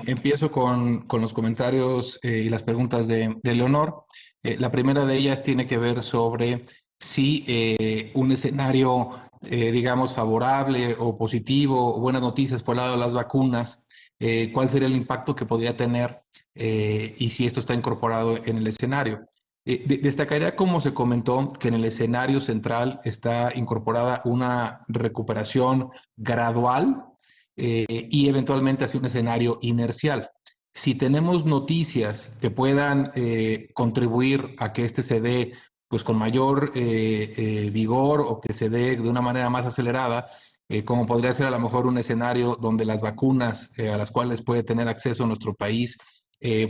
empiezo con los comentarios y las preguntas de Leonor. La primera de ellas tiene que ver sobre si un escenario, digamos, favorable o positivo, o buenas noticias por el lado de las vacunas, cuál sería el impacto que podría tener y si esto está incorporado en el escenario. Destacaría, como se comentó, que en el escenario central está incorporada una recuperación gradual y eventualmente hacia un escenario inercial. Si tenemos noticias que puedan contribuir a que este se dé pues con mayor vigor o que se dé de una manera más acelerada, como podría ser a lo mejor un escenario donde las vacunas a las cuales puede tener acceso nuestro país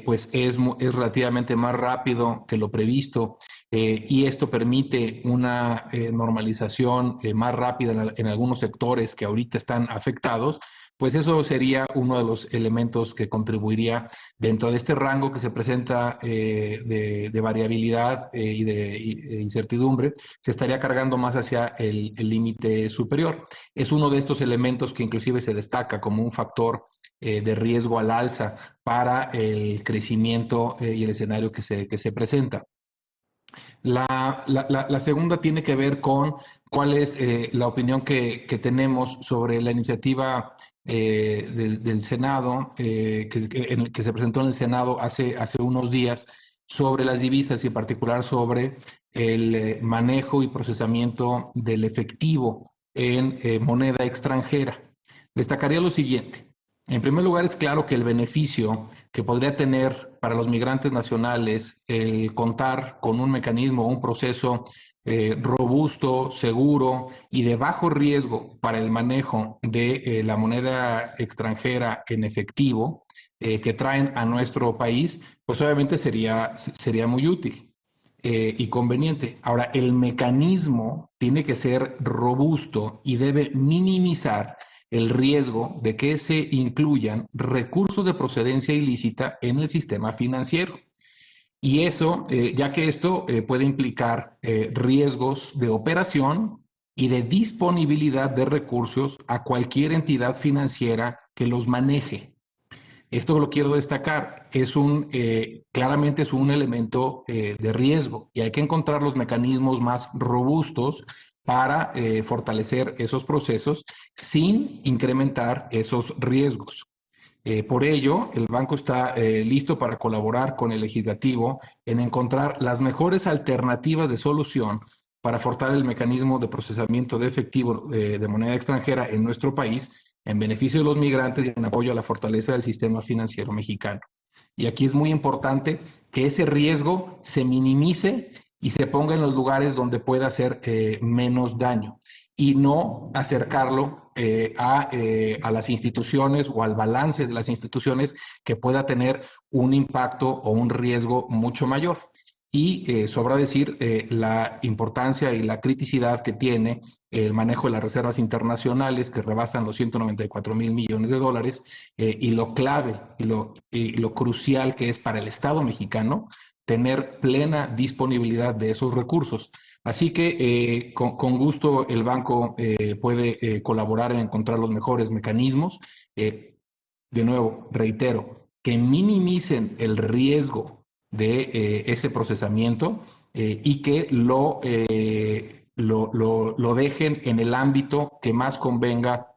pues es relativamente más rápido que lo previsto y esto permite una normalización más rápida en algunos sectores que ahorita están afectados, pues eso sería uno de los elementos que contribuiría dentro de este rango que se presenta de variabilidad y de incertidumbre, se estaría cargando más hacia el límite superior. Es uno de estos elementos que inclusive se destaca como un factor de riesgo al alza para el crecimiento y el escenario que se presenta. La segunda tiene que ver con cuál es la opinión que tenemos sobre la iniciativa del Senado, que se presentó en el Senado hace unos días, sobre las divisas y en particular sobre el manejo y procesamiento del efectivo en moneda extranjera. Destacaría lo siguiente. En primer lugar, es claro que el beneficio que podría tener para los migrantes nacionales el contar con un mecanismo, un proceso robusto, seguro y de bajo riesgo para el manejo de la moneda extranjera en efectivo que traen a nuestro país, pues obviamente sería muy útil y conveniente. Ahora, el mecanismo tiene que ser robusto y debe minimizar el riesgo de que se incluyan recursos de procedencia ilícita en el sistema financiero. Y eso, ya que esto puede implicar riesgos de operación y de disponibilidad de recursos a cualquier entidad financiera que los maneje. Esto lo quiero destacar, claramente es un elemento de riesgo y hay que encontrar los mecanismos más robustos para fortalecer esos procesos sin incrementar esos riesgos. Por ello, el banco está listo para colaborar con el legislativo en encontrar las mejores alternativas de solución para fortalecer el mecanismo de procesamiento de efectivo de moneda extranjera en nuestro país en beneficio de los migrantes y en apoyo a la fortaleza del sistema financiero mexicano. Y aquí es muy importante que ese riesgo se minimice y se ponga en los lugares donde pueda hacer menos daño y no acercarlo a las instituciones o al balance de las instituciones que pueda tener un impacto o un riesgo mucho mayor. Y sobra decir la importancia y la criticidad que tiene el manejo de las reservas internacionales que rebasan los 194,000 millones de dólares y lo clave y lo crucial que es para el Estado mexicano tener plena disponibilidad de esos recursos. Así que con gusto el banco puede colaborar en encontrar los mejores mecanismos. De nuevo, reitero, que minimicen el riesgo de ese procesamiento y que lo dejen en el ámbito que más convenga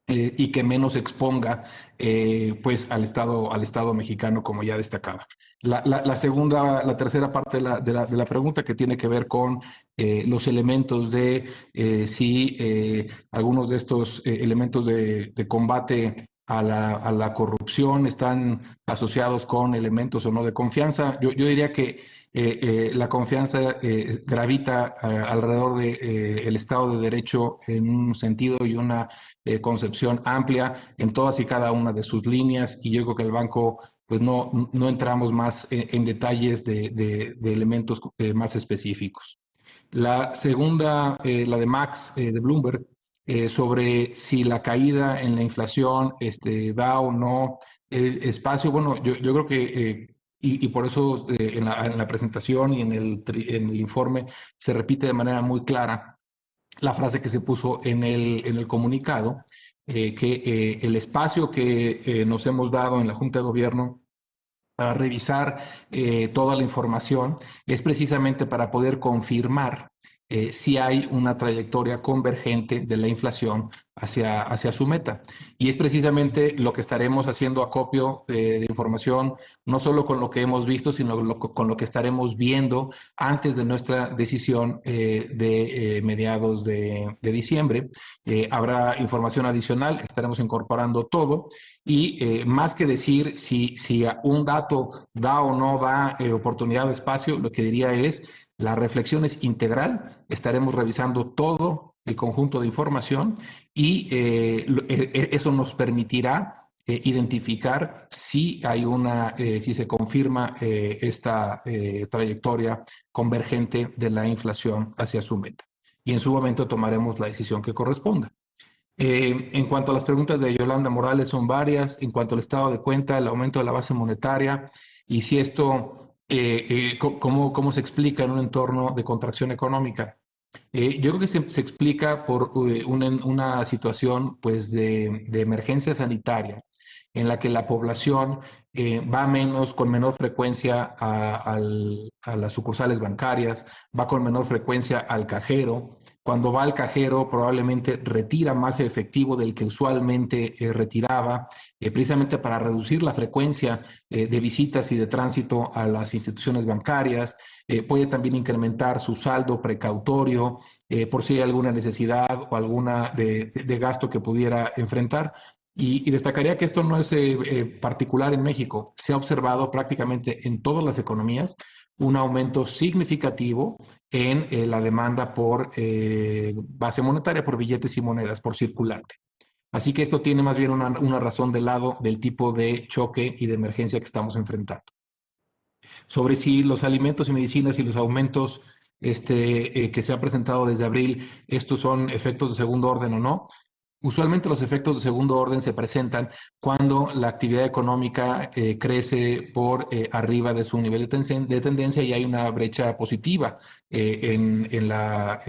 y que menos exponga pues al Estado mexicano, como ya destacaba. La tercera parte de la pregunta, que tiene que ver con los elementos de si algunos de estos elementos de combate a la corrupción están asociados con elementos o no de confianza. Yo diría que la confianza gravita alrededor del Estado de Derecho en un sentido y una concepción amplia en todas y cada una de sus líneas, y yo creo que el banco pues no entramos más en detalles de elementos más específicos. La segunda, la de Max de Bloomberg, sobre si la caída en la inflación da o no espacio. Bueno, yo creo que y por eso en la presentación y en el informe se repite de manera muy clara la frase que se puso en el comunicado, que el espacio que nos hemos dado en la Junta de Gobierno para revisar toda la información es precisamente para poder confirmar si hay una trayectoria convergente de la inflación hacia su meta. Y es precisamente lo que estaremos haciendo acopio de información, no solo con lo que hemos visto, sino con lo que estaremos viendo antes de nuestra decisión de mediados de diciembre. Habrá información adicional, estaremos incorporando todo y más que decir si un dato da o no da oportunidad de espacio, lo que diría es: la reflexión es integral, estaremos revisando todo el conjunto de información y eso nos permitirá identificar si hay si se confirma esta trayectoria convergente de la inflación hacia su meta. Y en su momento tomaremos la decisión que corresponda. En cuanto a las preguntas de Yolanda Morales, son varias. En cuanto al estado de cuenta, el aumento de la base monetaria y si esto... ¿cómo se explica en un entorno de contracción económica? Yo creo que se explica por una situación pues, de emergencia sanitaria en la que la población va menos, con menor frecuencia a las sucursales bancarias, va con menor frecuencia al cajero. Cuando va al cajero probablemente retira más efectivo del que usualmente retiraba, precisamente para reducir la frecuencia de visitas y de tránsito a las instituciones bancarias. Puede también incrementar su saldo precautorio por si hay alguna necesidad o alguna de gasto que pudiera enfrentar. Y destacaría que esto no es particular en México. Se ha observado prácticamente en todas las economías un aumento significativo en la demanda por base monetaria, por billetes y monedas, por circulante. Así que esto tiene más bien una razón del lado del tipo de choque y de emergencia que estamos enfrentando. Sobre si los alimentos y medicinas y los aumentos que se han presentado desde abril, estos son efectos de segundo orden o no. Usualmente los efectos de segundo orden se presentan cuando la actividad económica crece por arriba de su nivel de tendencia y hay una brecha positiva en la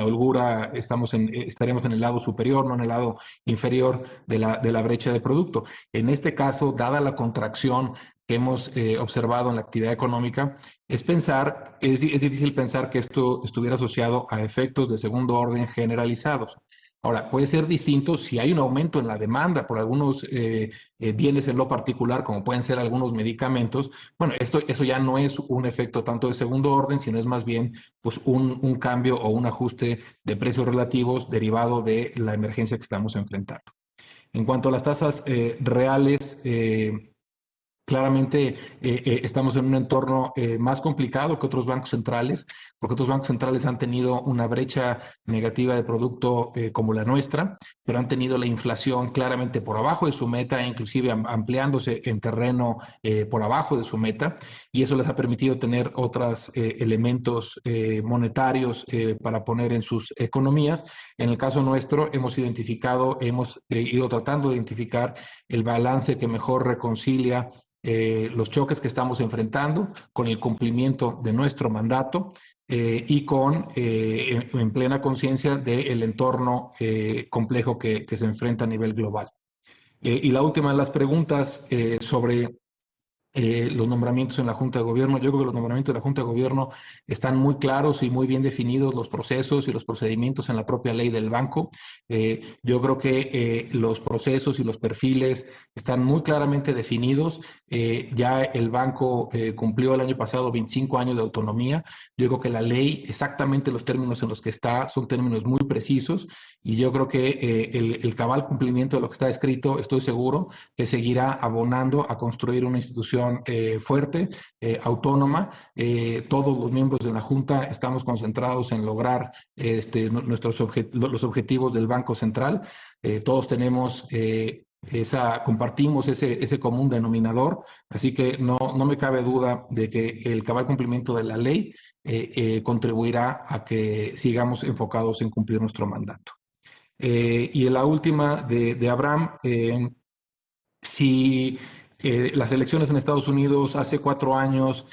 holgura. Estaremos en el lado superior, no en el lado inferior de la brecha de producto. En este caso, dada la contracción que hemos observado en la actividad económica, es difícil pensar que esto estuviera asociado a efectos de segundo orden generalizados. Ahora, puede ser distinto si hay un aumento en la demanda por algunos bienes en lo particular, como pueden ser algunos medicamentos. Bueno, eso ya no es un efecto tanto de segundo orden, sino es más bien pues, un cambio o un ajuste de precios relativos derivado de la emergencia que estamos enfrentando. En cuanto a las tasas reales, claramente estamos en un entorno más complicado que otros bancos centrales, porque otros bancos centrales han tenido una brecha negativa de producto como la nuestra, pero han tenido la inflación claramente por abajo de su meta, inclusive ampliándose en terreno por abajo de su meta, y eso les ha permitido tener otros elementos monetarios para poner en sus economías. En el caso nuestro, hemos ido tratando de identificar el balance que mejor reconcilia los choques que estamos enfrentando con el cumplimiento de nuestro mandato y en plena conciencia del entorno complejo que se enfrenta a nivel global. Y la última de las preguntas sobre los nombramientos en la Junta de Gobierno. Yo creo que los nombramientos de la Junta de Gobierno están muy claros y muy bien definidos los procesos y los procedimientos en la propia ley del banco. Yo creo que los procesos y los perfiles están muy claramente definidos. Ya el banco cumplió el año pasado 25 años de autonomía. Yo creo que la ley, exactamente los términos en los que está, son términos muy precisos y yo creo que el cabal cumplimiento de lo que está escrito, estoy seguro que seguirá abonando a construir una institución fuerte, autónoma. Todos los miembros de la Junta estamos concentrados en lograr los objetivos del Banco Central. Todos tenemos compartimos ese común denominador, así que no me cabe duda de que el cabal cumplimiento de la ley contribuirá a que sigamos enfocados en cumplir nuestro mandato. Y en la última de Abraham, si las elecciones en Estados Unidos hace 4 años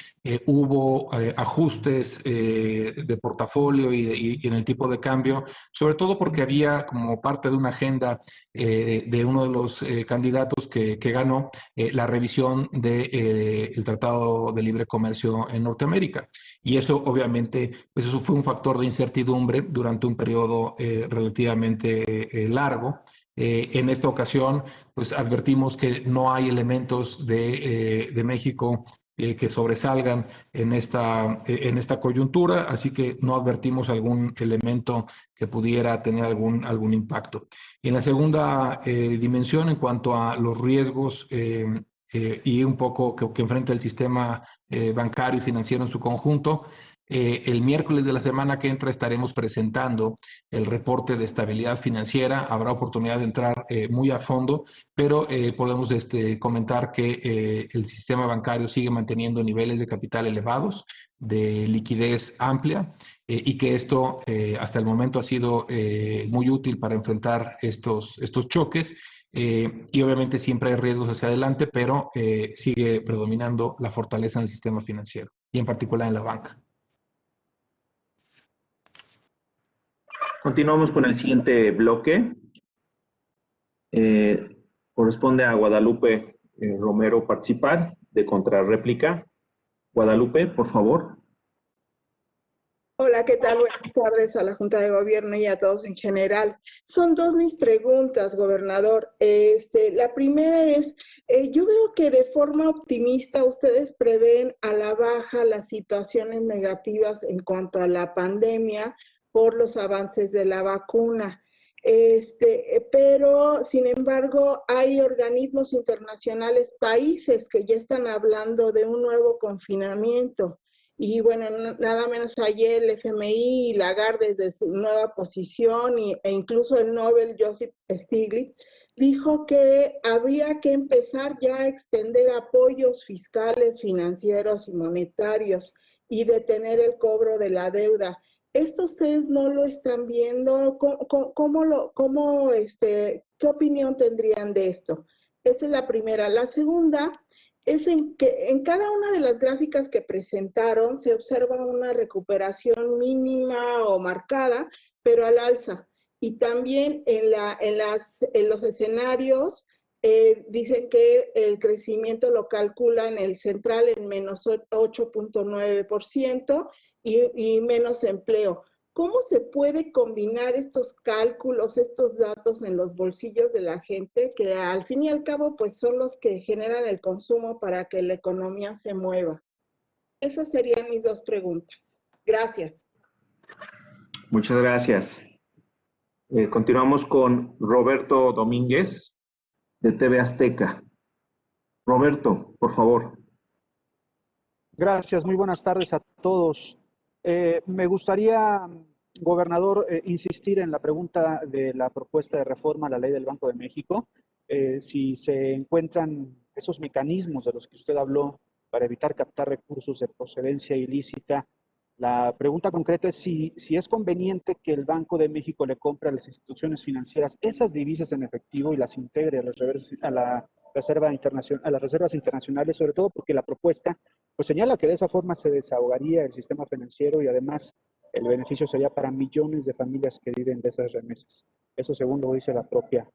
hubo ajustes de portafolio y en el tipo de cambio, sobre todo porque había como parte de una agenda de uno de los candidatos que ganó la revisión del Tratado de Libre Comercio en Norteamérica. Y eso obviamente, pues eso fue un factor de incertidumbre durante un periodo relativamente largo. En esta ocasión, pues advertimos que no hay elementos de México que sobresalgan en esta coyuntura, así que no advertimos algún elemento que pudiera tener algún impacto. Y en la segunda dimensión, en cuanto a los riesgos y un poco que enfrenta el sistema bancario y financiero en su conjunto, el miércoles de la semana que entra estaremos presentando el reporte de estabilidad financiera. Habrá oportunidad de entrar muy a fondo, pero podemos comentar que el sistema bancario sigue manteniendo niveles de capital elevados, de liquidez amplia, y que esto hasta el momento ha sido muy útil para enfrentar estos choques. Y obviamente siempre hay riesgos hacia adelante, pero sigue predominando la fortaleza en el sistema financiero y en particular en la banca. Continuamos con el siguiente bloque. Corresponde a Guadalupe Romero participar de contrarréplica. Guadalupe, por favor. Hola, ¿qué tal? Buenas tardes a la Junta de Gobierno y a todos en general. Son dos mis preguntas, gobernador. La primera es, yo veo que de forma optimista ustedes prevén a la baja las situaciones negativas en cuanto a la pandemia por los avances de la vacuna. Pero, sin embargo, hay organismos internacionales, países que ya están hablando de un nuevo confinamiento. Y bueno, nada menos ayer el FMI y Lagarde desde su nueva posición e incluso el Nobel Joseph Stiglitz dijo que habría que empezar ya a extender apoyos fiscales, financieros y monetarios y detener el cobro de la deuda. ¿Esto ustedes no lo están viendo? ¿Qué opinión tendrían de esto? Esa es la primera. La segunda es en que en cada una de las gráficas que presentaron se observa una recuperación mínima o marcada, pero al alza. Y también en los escenarios dicen que el crecimiento lo calcula en el central en menos 8.9% y menos empleo. ¿Cómo se puede combinar estos cálculos, estos datos en los bolsillos de la gente, que al fin y al cabo pues son los que generan el consumo para que la economía se mueva? Esas serían mis dos preguntas. Gracias. Muchas gracias. Continuamos con Roberto Domínguez, de TV Azteca. Roberto, por favor. Gracias, muy buenas tardes a todos. Me gustaría, gobernador, insistir en la pregunta de la propuesta de reforma a la ley del Banco de México. Si se encuentran esos mecanismos de los que usted habló para evitar captar recursos de procedencia ilícita. La pregunta concreta es si es conveniente que el Banco de México le compre a las instituciones financieras esas divisas en efectivo y las integre a las reservas internacionales, sobre todo porque la propuesta pues señala que de esa forma se desahogaría el sistema financiero y además el beneficio sería para millones de familias que viven de esas remesas. Eso según lo dice la propia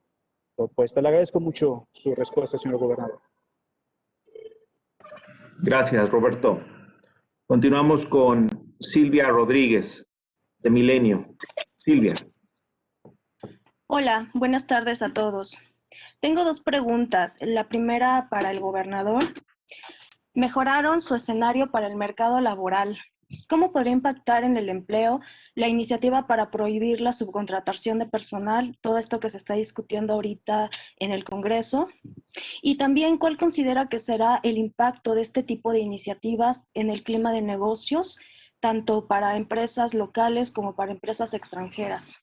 propuesta. Le agradezco mucho su respuesta, señor gobernador. Gracias, Roberto. Continuamos con Silvia Rodríguez, de Milenio. Silvia. Hola, buenas tardes a todos. Tengo dos preguntas. La primera para el gobernador. Mejoraron su escenario para el mercado laboral. ¿Cómo podría impactar en el empleo la iniciativa para prohibir la subcontratación de personal? Todo esto que se está discutiendo ahorita en el Congreso. Y también, ¿cuál considera que será el impacto de este tipo de iniciativas en el clima de negocios, tanto para empresas locales como para empresas extranjeras?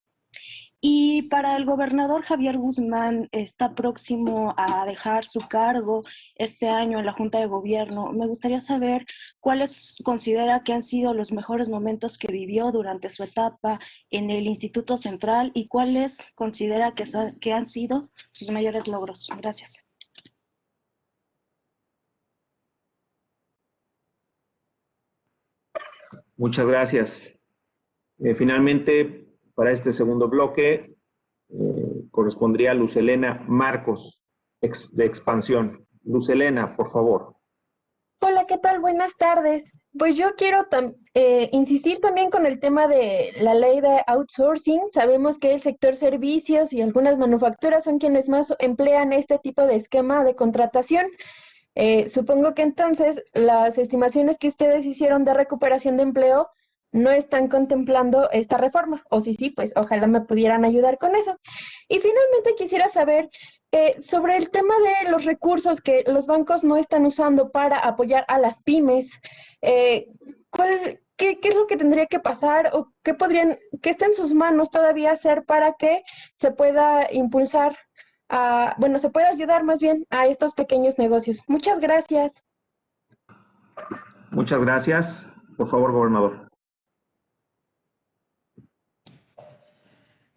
Y para el gobernador Javier Guzmán, está próximo a dejar su cargo este año en la Junta de Gobierno. Me gustaría saber cuáles considera que han sido los mejores momentos que vivió durante su etapa en el Instituto Central y cuáles considera que han sido sus mayores logros. Gracias. Muchas gracias. Finalmente, para este segundo bloque, correspondría a Luz Helena Marcos, de Expansión. Luz Helena, por favor. Hola, ¿qué tal? Buenas tardes. Pues yo quiero insistir también con el tema de la ley de outsourcing. Sabemos que el sector servicios y algunas manufacturas son quienes más emplean este tipo de esquema de contratación. Supongo que entonces las estimaciones que ustedes hicieron de recuperación de empleo no están contemplando esta reforma, o si sí, pues ojalá me pudieran ayudar con eso. Y finalmente quisiera saber sobre el tema de los recursos que los bancos no están usando para apoyar a las pymes. ¿Qué es lo que tendría que pasar o qué está en sus manos todavía hacer para que se pueda impulsar, se pueda ayudar más bien a estos pequeños negocios? Muchas gracias. Muchas gracias. Por favor, gobernador.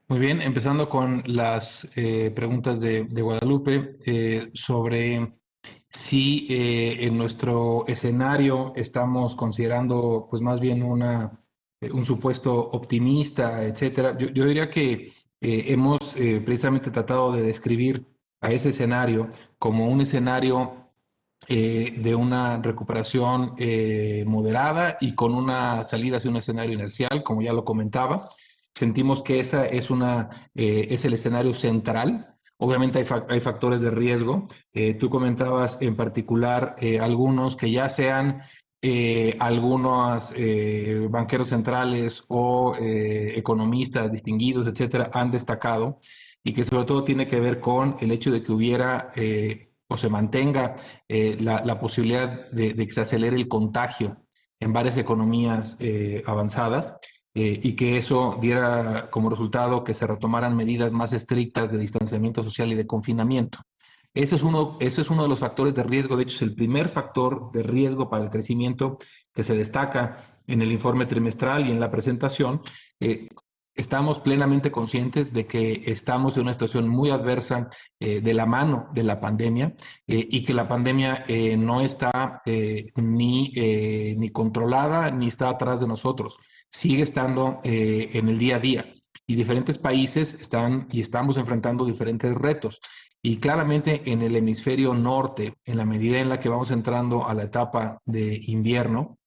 Muy bien, empezando con las preguntas de Guadalupe sobre si en nuestro escenario estamos considerando pues más bien un supuesto optimista, etcétera. Yo diría que hemos precisamente tratado de describir a ese escenario como un escenario de una recuperación moderada y con una salida hacia un escenario inercial, como ya lo comentaba. Sentimos que esa es, es el escenario central. Obviamente hay factores de riesgo. Tú comentabas en particular algunos que ya sean algunos banqueros centrales o economistas distinguidos, etcétera, han destacado, y que sobre todo tiene que ver con el hecho de que hubiera o se mantenga la posibilidad de que se acelere el contagio en varias economías avanzadas, y que eso diera como resultado que se retomaran medidas más estrictas de distanciamiento social y de confinamiento. Ese es uno de los factores de riesgo. De hecho, es el primer factor de riesgo para el crecimiento que se destaca en el informe trimestral y en la presentación. Estamos plenamente conscientes de que estamos en una situación muy adversa de la mano de la pandemia, y que la pandemia no está ni controlada ni está atrás de nosotros. Sigue estando en el día a día, y diferentes países están y estamos enfrentando diferentes retos. Y claramente en el hemisferio norte, en la medida en la que vamos entrando a la etapa de invierno,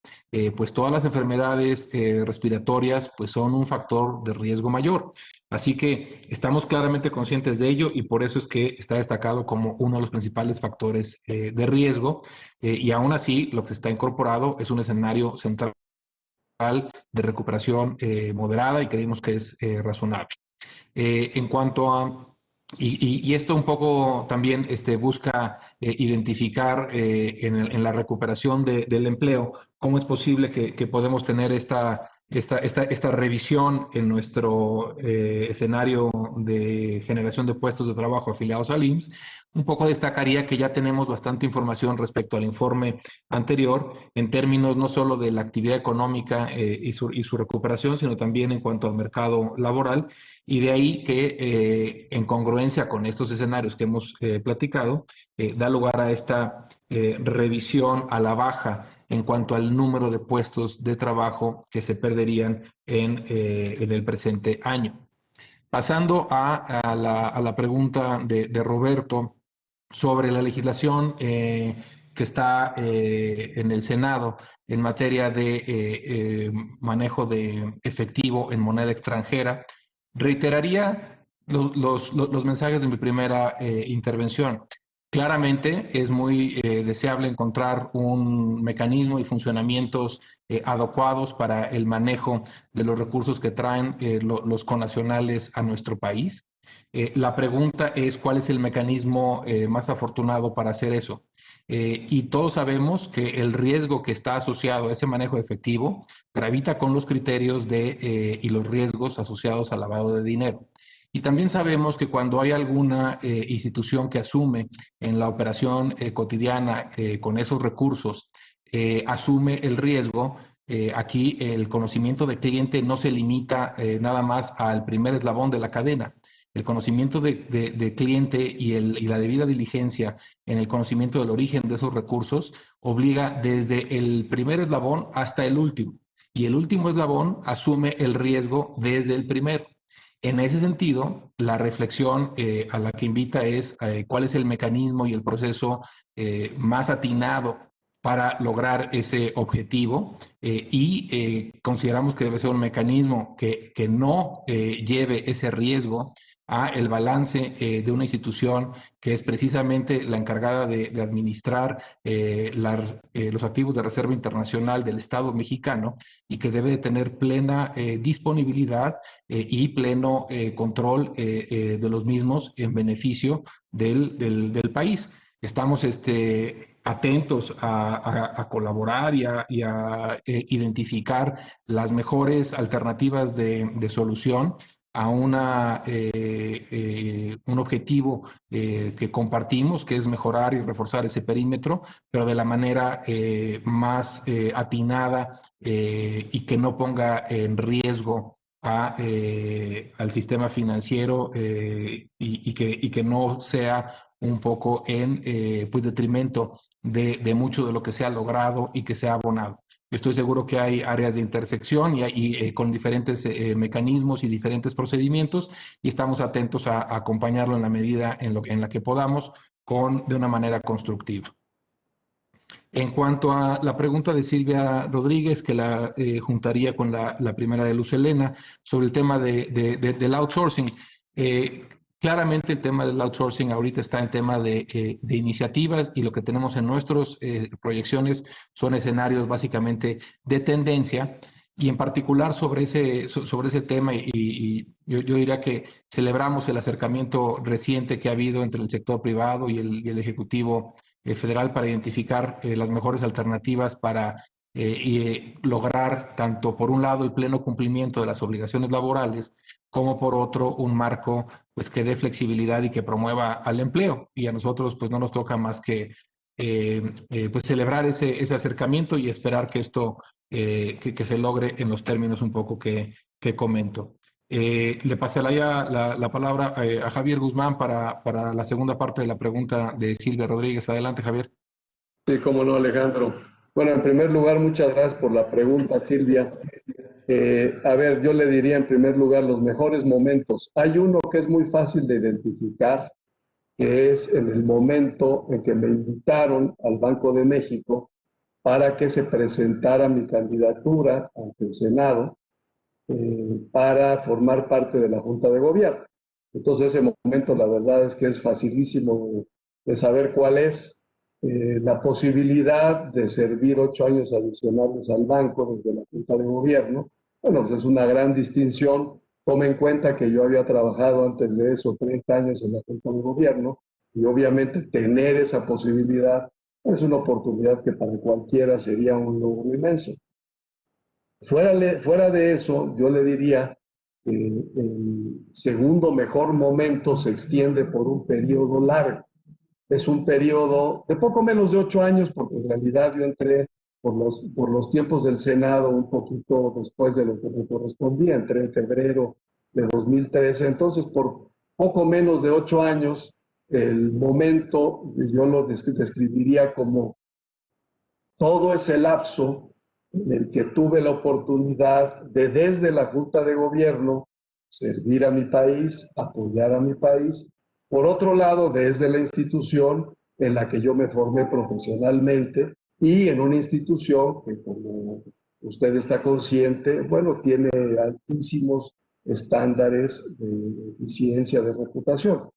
pues todas las enfermedades respiratorias pues son un factor de riesgo mayor. Así que estamos claramente conscientes de ello, y por eso es que está destacado como uno de los principales factores de riesgo, y aún así lo que se está incorporado es un escenario central de recuperación moderada, y creemos que es razonable. En cuanto a y esto un poco también busca identificar en la recuperación del empleo cómo es posible que podemos tener esta revisión en nuestro escenario de generación de puestos de trabajo afiliados al IMSS. Un poco destacaría que ya tenemos bastante información respecto al informe anterior en términos no solo de la actividad económica y su recuperación, sino también en cuanto al mercado laboral. Y de ahí que en congruencia con estos escenarios que hemos platicado, da lugar a esta revisión a la baja en cuanto al número de puestos de trabajo que se perderían en el presente año. Pasando a la pregunta de Roberto sobre la legislación que está en el Senado en materia de manejo de efectivo en moneda extranjera. Reiteraría los mensajes de mi primera intervención. Claramente es muy deseable encontrar un mecanismo y funcionamientos adecuados para el manejo de los recursos que traen los connacionales a nuestro país. La pregunta es cuál es el mecanismo más afortunado para hacer eso. Y todos sabemos que el riesgo que está asociado a ese manejo efectivo gravita con los criterios y los riesgos asociados al lavado de dinero. Y también sabemos que cuando hay alguna institución que asume en la operación cotidiana con esos recursos, asume el riesgo. Aquí el conocimiento de cliente no se limita nada más al primer eslabón de la cadena. El conocimiento de cliente y la debida diligencia en el conocimiento del origen de esos recursos obliga desde el primer eslabón hasta el último. Y el último eslabón asume el riesgo desde el primero. En ese sentido, la reflexión a la que invita es cuál es el mecanismo y el proceso más atinado para lograr ese objetivo, y consideramos que debe ser un mecanismo que no lleve ese riesgo a el balance de una institución que es precisamente la encargada de administrar los activos de reserva internacional del Estado mexicano, y que debe de tener plena disponibilidad y pleno control de los mismos en beneficio del país. Estamos atentos a colaborar y a identificar las mejores alternativas de solución a un objetivo que compartimos, que es mejorar y reforzar ese perímetro, pero de la manera más atinada y que no ponga en riesgo al sistema financiero y que no sea un poco en pues detrimento de mucho de lo que se ha logrado y que se ha abonado. Estoy seguro que hay áreas de intersección y con diferentes mecanismos y diferentes procedimientos, y estamos atentos a acompañarlo en la medida en la que podamos, de una manera constructiva. En cuanto a la pregunta de Silvia Rodríguez, que la juntaría con la primera de Luz Helena, sobre el tema del outsourcing. Claramente el tema del outsourcing ahorita está en tema de iniciativas, y lo que tenemos en nuestras proyecciones son escenarios básicamente de tendencia, y en particular sobre ese tema, y yo diría que celebramos el acercamiento reciente que ha habido entre el sector privado y el Ejecutivo Federal para identificar las mejores alternativas para lograr, tanto por un lado, el pleno cumplimiento de las obligaciones laborales, como por otro, un marco pues que dé flexibilidad y que promueva al empleo. Y a nosotros pues no nos toca más que pues celebrar ese acercamiento y esperar que esto que se logre en los términos un poco que comento. Le pasaría la palabra a Javier Guzmán para la segunda parte de la pregunta de Silvia Rodríguez. Adelante, Javier. Sí, cómo no, Alejandro. Bueno, en primer lugar, muchas gracias por la pregunta, Silvia. A ver, yo le diría en primer lugar los mejores momentos. Hay uno que es muy fácil de identificar, que es en el momento en que me invitaron al Banco de México para que se presentara mi candidatura ante el Senado para formar parte de la Junta de Gobierno. Entonces, ese momento, la verdad es que es facilísimo de saber cuál es. La posibilidad de servir 8 años adicionales al banco desde la Junta de Gobierno, bueno, pues es una gran distinción. Tome en cuenta que yo había trabajado antes de eso 30 años en la Junta de Gobierno, y obviamente tener esa posibilidad es una oportunidad que para cualquiera sería un logro inmenso. Fuera de eso, yo le diría que el segundo mejor momento se extiende por un periodo largo. Es un periodo de poco menos de 8 años, porque en realidad yo entré por los tiempos del Senado un poquito después de lo que me correspondía. Entré en febrero de 2013. Entonces, por poco menos de 8 años, el momento yo lo describiría como todo ese lapso en el que tuve la oportunidad de, desde la Junta de Gobierno, servir a mi país, apoyar a mi país. Por otro lado, desde la institución en la que yo me formé profesionalmente, y en una institución que, como usted está consciente, bueno, tiene altísimos estándares de eficiencia, de reputación.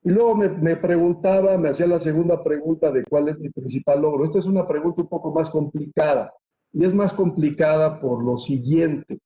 Y luego me hacía la segunda pregunta de cuál es mi principal logro. Esta es una pregunta un poco más complicada, y es más complicada por lo siguiente.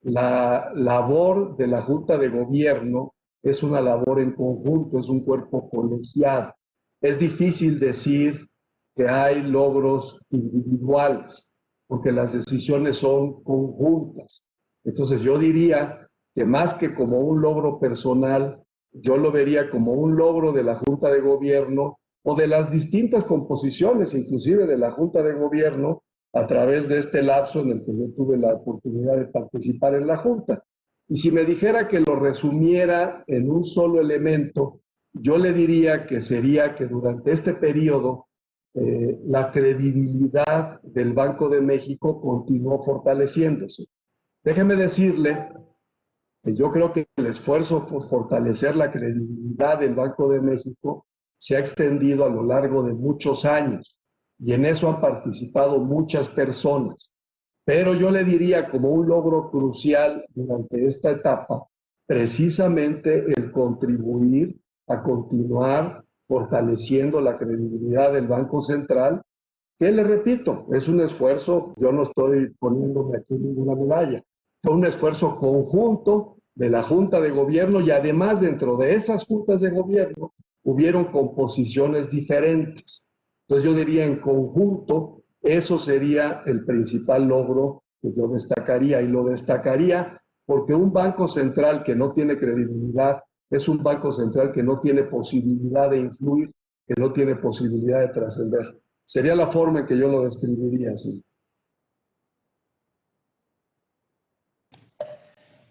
La labor de la Junta de Gobierno es una labor en conjunto, es un cuerpo colegiado. Es difícil decir que hay logros individuales, porque las decisiones son conjuntas. Entonces yo diría que más que como un logro personal, yo lo vería como un logro de la Junta de Gobierno o de las distintas composiciones, inclusive de la Junta de Gobierno, a través de este lapso en el que yo tuve la oportunidad de participar en la Junta. Y si me dijera que lo resumiera en un solo elemento, yo le diría que sería que durante este periodo la credibilidad del Banco de México continuó fortaleciéndose. Déjeme decirle que yo creo que el esfuerzo por fortalecer la credibilidad del Banco de México se ha extendido a lo largo de muchos años, y en eso han participado muchas personas. Pero yo le diría como un logro crucial durante esta etapa, precisamente el contribuir a continuar fortaleciendo la credibilidad del Banco Central, que le repito, es un esfuerzo, yo no estoy poniéndome aquí ninguna medalla, fue un esfuerzo conjunto de la Junta de Gobierno, y además dentro de esas juntas de gobierno hubieron composiciones diferentes. Entonces yo diría en conjunto, eso sería el principal logro que yo destacaría, y lo destacaría porque un banco central que no tiene credibilidad es un banco central que no tiene posibilidad de influir, que no tiene posibilidad de trascender. Sería la forma en que yo lo describiría así.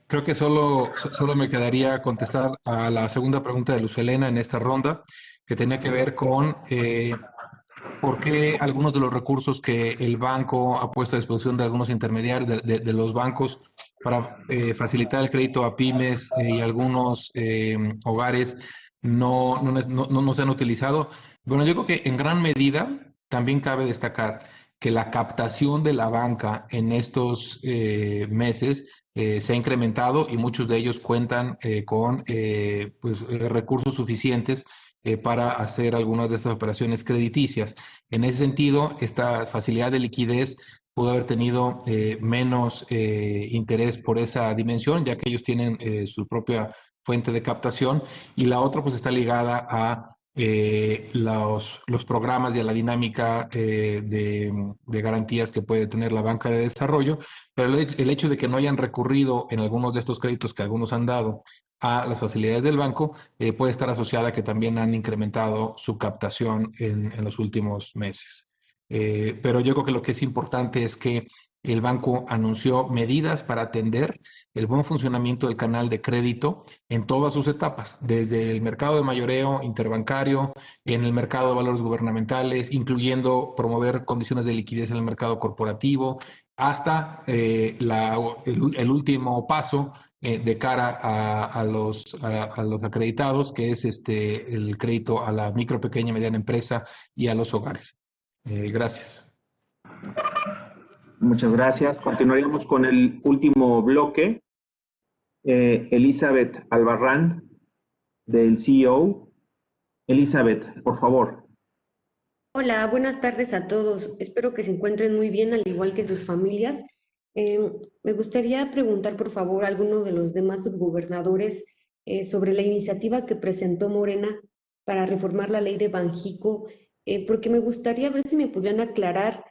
Creo que solo me quedaría contestar a la segunda pregunta de Luz Helena en esta ronda, que tenía que ver con ¿Por qué algunos de los recursos que el banco ha puesto a disposición de algunos intermediarios de los bancos para facilitar el crédito a pymes y algunos hogares no se han utilizado? Bueno, yo creo que en gran medida también cabe destacar que la captación de la banca en estos meses se ha incrementado y muchos de ellos cuentan con recursos suficientes para hacer algunas de estas operaciones crediticias. En ese sentido, esta facilidad de liquidez pudo haber tenido menos interés por esa dimensión, ya que ellos tienen su propia fuente de captación, y la otra pues está ligada a los programas y a la dinámica de garantías que puede tener la banca de desarrollo, pero el hecho de que no hayan recurrido en algunos de estos créditos que algunos han dado a las facilidades del banco puede estar asociada a que también han incrementado su captación en los últimos meses. Pero yo creo que lo que es importante es que el banco anunció medidas para atender el buen funcionamiento del canal de crédito en todas sus etapas, desde el mercado de mayoreo interbancario, en el mercado de valores gubernamentales, incluyendo promover condiciones de liquidez en el mercado corporativo, hasta el último paso de cara a los acreditados, que es el crédito a la micro, pequeña y mediana empresa y a los hogares. Gracias. Muchas gracias. Continuaríamos con el último bloque. Elizabeth Albarrán, del CEO. Elizabeth, por favor. Hola, buenas tardes a todos. Espero que se encuentren muy bien, al igual que sus familias. Me gustaría preguntar, por favor, a alguno de los demás subgobernadores sobre la iniciativa que presentó Morena para reformar la ley de Banjico, porque me gustaría ver si me podrían aclarar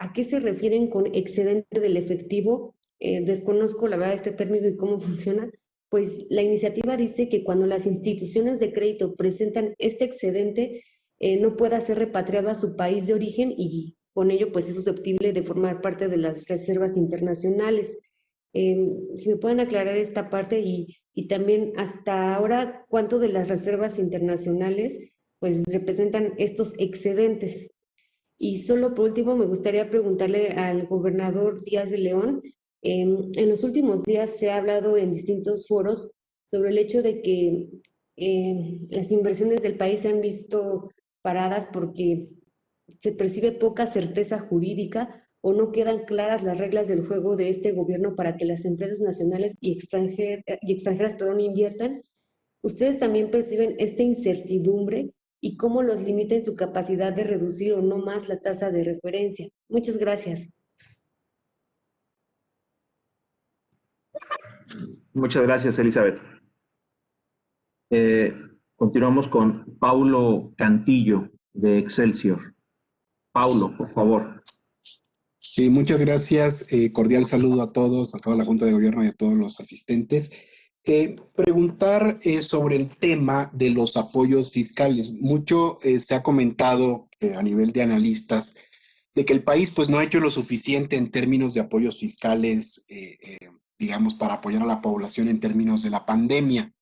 a qué se refieren con excedente del efectivo. Desconozco la verdad este término y cómo funciona. Pues la iniciativa dice que cuando las instituciones de crédito presentan este excedente, no pueda ser repatriado a su país de origen y con ello pues es susceptible de formar parte de las reservas internacionales. Si me pueden aclarar esta parte y también hasta ahora cuánto de las reservas internacionales pues representan estos excedentes. Y solo por último me gustaría preguntarle al gobernador Díaz de León, en los últimos días se ha hablado en distintos foros sobre el hecho de que las inversiones del país se han visto paradas porque se percibe poca certeza jurídica o no quedan claras las reglas del juego de este gobierno para que las empresas nacionales y extranjeras inviertan. ¿Ustedes también perciben esta incertidumbre y cómo los limita en su capacidad de reducir o no más la tasa de referencia? Muchas gracias. Muchas gracias, Elizabeth. Continuamos con Paulo Cantillo, de Excelsior. Paulo, por favor. Sí, muchas gracias. Cordial saludo a todos, a toda la Junta de Gobierno y a todos los asistentes. Preguntar sobre el tema de los apoyos fiscales. Mucho se ha comentado a nivel de analistas de que el país pues no ha hecho lo suficiente en términos de apoyos fiscales, digamos, para apoyar a la población en términos de la pandemia.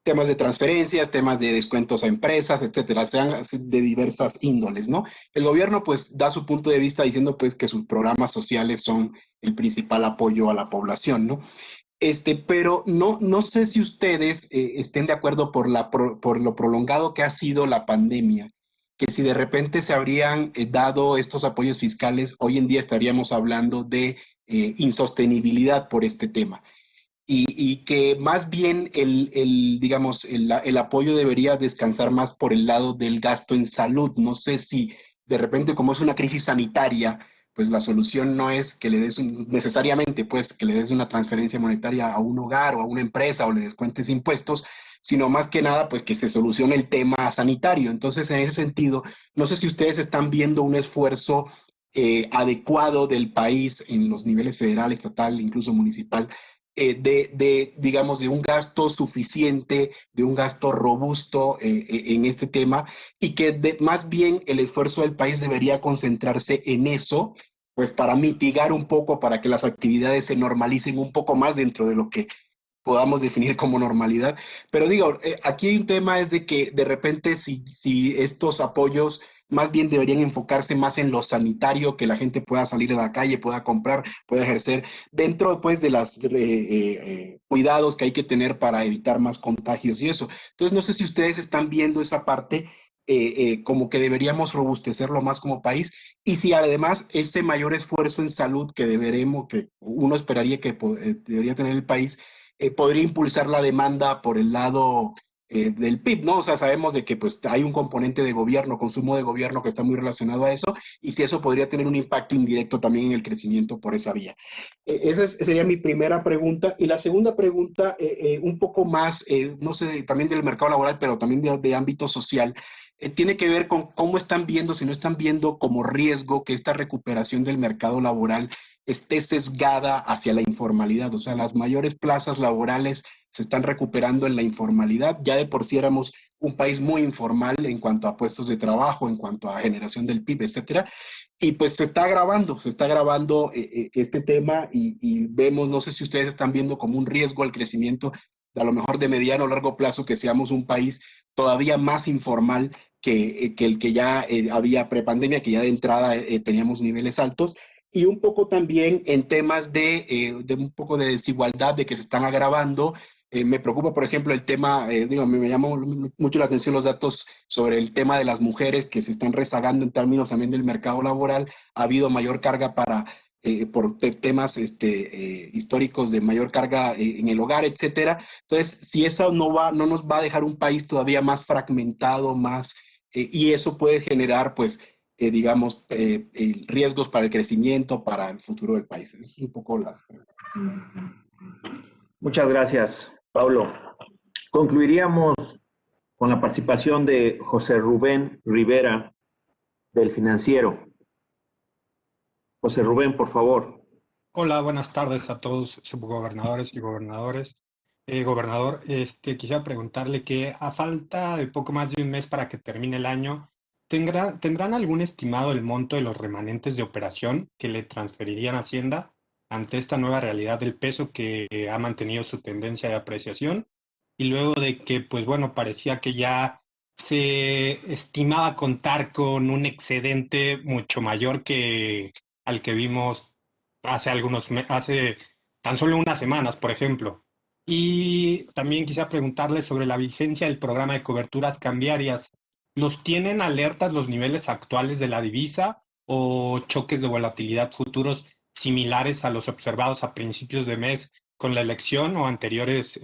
Temas de transferencias, temas de descuentos a empresas, etcétera, sean de diversas índoles, ¿no? El gobierno pues da su punto de vista diciendo pues que sus programas sociales son el principal apoyo a la población, ¿no? Pero no sé si ustedes estén de acuerdo por lo prolongado que ha sido la pandemia, que si de repente se habrían dado estos apoyos fiscales, hoy en día estaríamos hablando de insostenibilidad por este tema. Y que más bien el apoyo debería descansar más por el lado del gasto en salud. No sé si de repente, como es una crisis sanitaria, pues la solución no es que le des necesariamente pues que le des una transferencia monetaria a un hogar o a una empresa o le descuentes impuestos, sino más que nada pues que se solucione el tema sanitario. Entonces, en ese sentido, no sé si ustedes están viendo un esfuerzo adecuado del país en los niveles federal, estatal, incluso municipal, digamos, de un gasto suficiente, de un gasto robusto en este tema, y que más bien el esfuerzo del país debería concentrarse en eso, pues para mitigar un poco, para que las actividades se normalicen un poco más dentro de lo que podamos definir como normalidad. Pero digo, aquí hay un tema es de que de repente si estos apoyos más bien deberían enfocarse más en lo sanitario, que la gente pueda salir a la calle, pueda comprar, pueda ejercer, dentro pues de los cuidados que hay que tener para evitar más contagios y eso. Entonces, no sé si ustedes están viendo esa parte como que deberíamos robustecerlo más como país, y si además ese mayor esfuerzo en salud que que uno esperaría que debería tener el país, podría impulsar la demanda por el lado del PIB, ¿no? O sea, sabemos de que pues hay un componente de gobierno, consumo de gobierno que está muy relacionado a eso, y si eso podría tener un impacto indirecto también en el crecimiento por esa vía. Esa sería mi primera pregunta. Y la segunda pregunta, un poco más, no sé, también del mercado laboral, pero también de ámbito social, tiene que ver con cómo están viendo, si no están viendo como riesgo que esta recuperación del mercado laboral esté sesgada hacia la informalidad. O sea, las mayores plazas laborales se están recuperando en la informalidad. Ya de por sí éramos un país muy informal en cuanto a puestos de trabajo, en cuanto a generación del PIB, etcétera. Y pues se está agravando este tema y vemos, no sé si ustedes están viendo como un riesgo al crecimiento, a lo mejor de mediano o largo plazo, que seamos un país todavía más informal que el que ya había prepandemia, que ya de entrada teníamos niveles altos, y un poco también en temas de un poco de desigualdad, de que se están agravando. Me preocupa, por ejemplo, el tema, me llamó mucho la atención los datos sobre el tema de las mujeres que se están rezagando en términos también del mercado laboral. Ha habido mayor carga por temas históricos de mayor carga en el hogar, etcétera. Entonces, si eso no nos va a dejar un país todavía más fragmentado, y eso puede generar, pues, digamos, riesgos para el crecimiento, para el futuro del país. Es un poco las preguntas. Muchas gracias, Paulo. Concluiríamos con la participación de José Rubén Rivera, del Financiero. José Rubén, por favor. Hola, buenas tardes a todos subgobernadores y gobernadores. Gobernador, quisiera preguntarle que a falta de poco más de un mes para que termine el año, ¿tendrán algún estimado el monto de los remanentes de operación que le transferirían a Hacienda ante esta nueva realidad del peso que ha mantenido su tendencia de apreciación? Y luego de que, pues bueno, parecía que ya se estimaba contar con un excedente mucho mayor que al que vimos hace tan solo unas semanas, por ejemplo. Y también quisiera preguntarle sobre la vigencia del programa de coberturas cambiarias. ¿Los tienen alertas los niveles actuales de la divisa o choques de volatilidad futuros similares a los observados a principios de mes con la elección o anteriores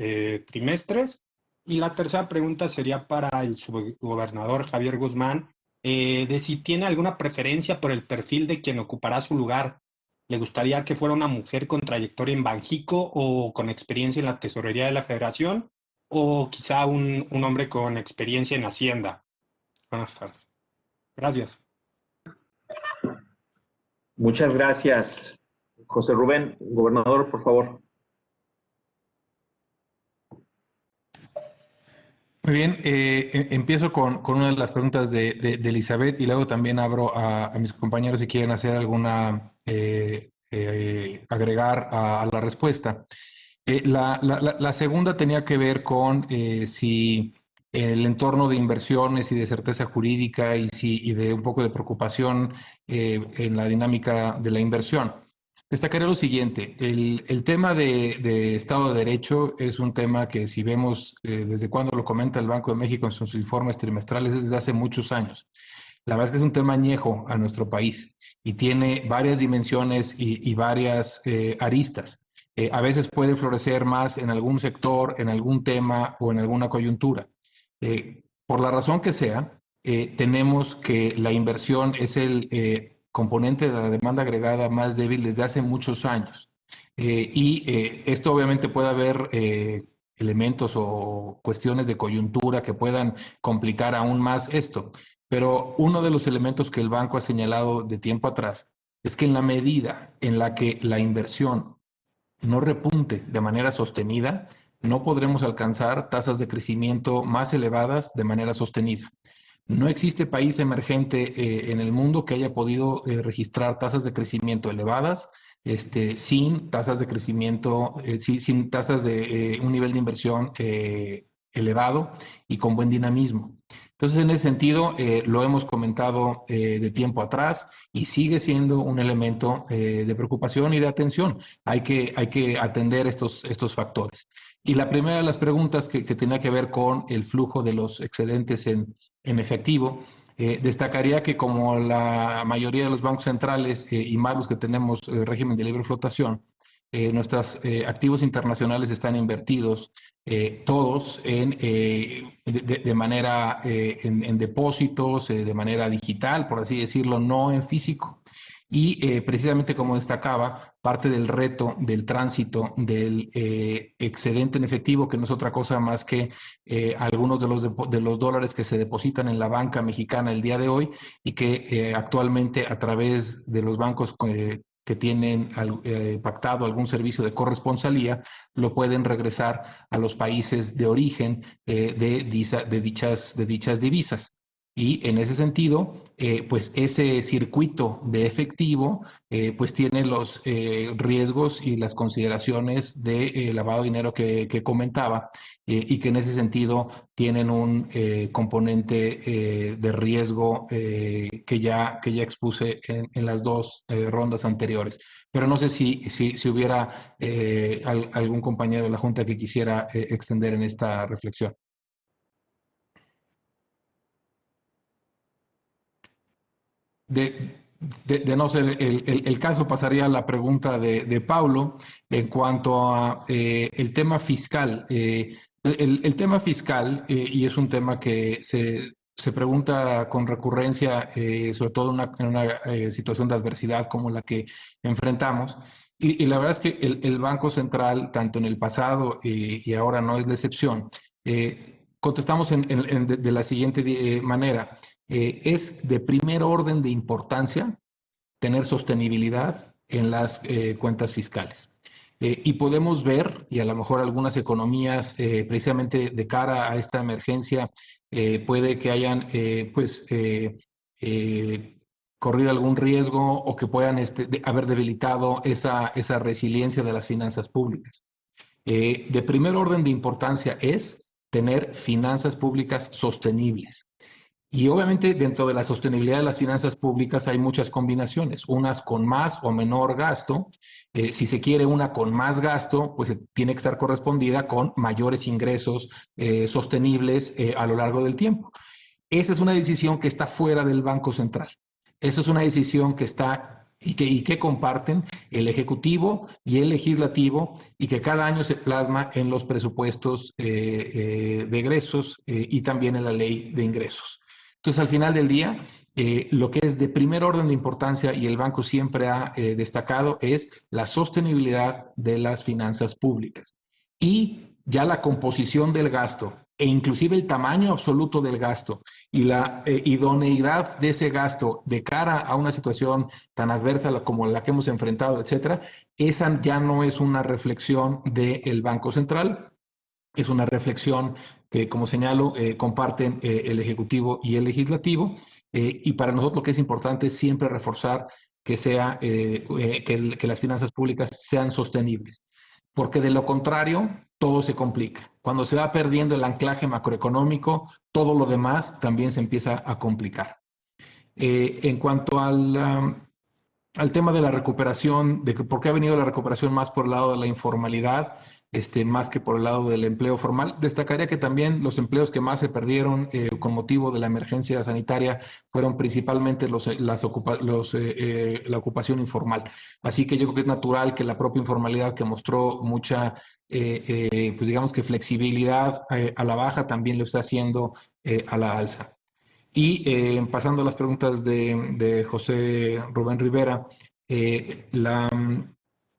trimestres? Y la tercera pregunta sería para el subgobernador Javier Guzmán, de si tiene alguna preferencia por el perfil de quien ocupará su lugar. ¿Le gustaría que fuera una mujer con trayectoria en Banjico o con experiencia en la tesorería de la Federación? ¿O quizá un hombre con experiencia en Hacienda? Buenas tardes. Gracias. Muchas gracias, José Rubén. Gobernador, por favor. Muy bien, empiezo con una de las preguntas de Elizabeth y luego también abro a mis compañeros si quieren hacer alguna, agregar a la respuesta. La segunda tenía que ver con si el entorno de inversiones y de certeza jurídica y de un poco de preocupación en la dinámica de la inversión. Destacaré lo siguiente, el tema de Estado de Derecho es un tema que si vemos desde cuando lo comenta el Banco de México en sus informes trimestrales es desde hace muchos años. La verdad es que es un tema añejo a nuestro país y tiene varias dimensiones y varias aristas. A veces puede florecer más en algún sector, en algún tema o en alguna coyuntura. Por la razón que sea, tenemos que la inversión es el componente de la demanda agregada más débil desde hace muchos años. Esto obviamente puede haber elementos o cuestiones de coyuntura que puedan complicar aún más esto. Pero uno de los elementos que el banco ha señalado de tiempo atrás es que en la medida en la que la inversión no repunte de manera sostenida, no podremos alcanzar tasas de crecimiento más elevadas de manera sostenida. No existe país emergente en el mundo que haya podido registrar tasas de crecimiento elevadas sin tasas de crecimiento, sin tasas de un nivel de inversión elevado y con buen dinamismo. Entonces, en ese sentido, lo hemos comentado de tiempo atrás y sigue siendo un elemento de preocupación y de atención. Hay que atender estos factores. Y la primera de las preguntas que tenía que ver con el flujo de los excedentes en efectivo, destacaría que como la mayoría de los bancos centrales y más los que tenemos régimen de libre flotación, nuestros activos internacionales están invertidos todos de manera en depósitos, de manera digital, por así decirlo, no en físico. Y precisamente como destacaba, parte del reto del tránsito del excedente en efectivo, que no es otra cosa más que algunos de los dólares que se depositan en la banca mexicana el día de hoy y que actualmente a través de los bancos que tienen pactado algún servicio de corresponsalía, lo pueden regresar a los países de origen de dichas divisas. Y en ese sentido, pues ese circuito de efectivo, pues tiene los riesgos y las consideraciones de lavado de dinero que comentaba, y que en ese sentido tienen un componente de riesgo que ya expuse en las dos rondas anteriores. Pero no sé si hubiera algún compañero de la Junta que quisiera extender en esta reflexión. De no ser el caso, pasaría a la pregunta de Paulo en cuanto a el tema fiscal. El tema fiscal, y es un tema que se pregunta con recurrencia, sobre todo en una situación de adversidad como la que enfrentamos. Y la verdad es que el Banco Central, tanto en el pasado y ahora no es la excepción, contestamos de la siguiente manera. Es de primer orden de importancia tener sostenibilidad en las cuentas fiscales. Y podemos ver, y a lo mejor algunas economías, precisamente de cara a esta emergencia, puede que hayan corrido algún riesgo o que puedan haber debilitado esa resiliencia de las finanzas públicas. De primer orden de importancia es tener finanzas públicas sostenibles. Y obviamente dentro de la sostenibilidad de las finanzas públicas hay muchas combinaciones, unas con más o menor gasto. Si se quiere una con más gasto, pues tiene que estar correspondida con mayores ingresos sostenibles a lo largo del tiempo. Esa es una decisión que está fuera del Banco Central. Esa es una decisión que está y que comparten el Ejecutivo y el Legislativo y que cada año se plasma en los presupuestos de egresos y también en la ley de ingresos. Entonces, al final del día, lo que es de primer orden de importancia y el banco siempre ha destacado es la sostenibilidad de las finanzas públicas. Y ya la composición del gasto e inclusive el tamaño absoluto del gasto y la idoneidad de ese gasto de cara a una situación tan adversa como la que hemos enfrentado, etcétera, esa ya no es una reflexión del Banco Central, es una reflexión que, como señalo, comparten el Ejecutivo y el Legislativo. Y para nosotros lo que es importante es siempre reforzar que las finanzas públicas sean sostenibles. Porque de lo contrario, todo se complica. Cuando se va perdiendo el anclaje macroeconómico, todo lo demás también se empieza a complicar. En cuanto al tema de la recuperación, de por qué ha venido la recuperación más por el lado de la informalidad, más que por el lado del empleo formal, destacaría que también los empleos que más se perdieron con motivo de la emergencia sanitaria fueron principalmente la ocupación informal. Así que yo creo que es natural que la propia informalidad, que mostró mucha, pues digamos que flexibilidad a la baja, también lo está haciendo a la alza. Y pasando a las preguntas de José Rubén Rivera,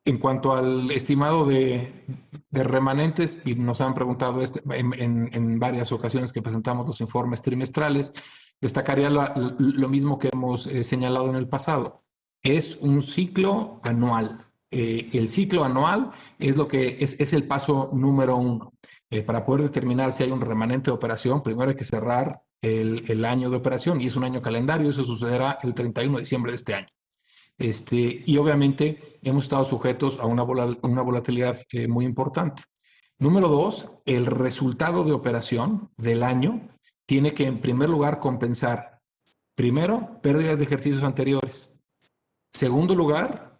en cuanto al estimado de remanentes, y nos han preguntado en varias ocasiones que presentamos los informes trimestrales, destacaría lo mismo que hemos señalado en el pasado. Es un ciclo anual. El ciclo anual es lo que es el paso número 1. Para poder determinar si hay un remanente de operación, primero hay que cerrar el año de operación, y es un año calendario. Eso sucederá el 31 de diciembre de este año. Y obviamente hemos estado sujetos a una volatilidad muy importante. Número 2, el resultado de operación del año tiene que, en primer lugar, compensar, primero, pérdidas de ejercicios anteriores. Segundo lugar,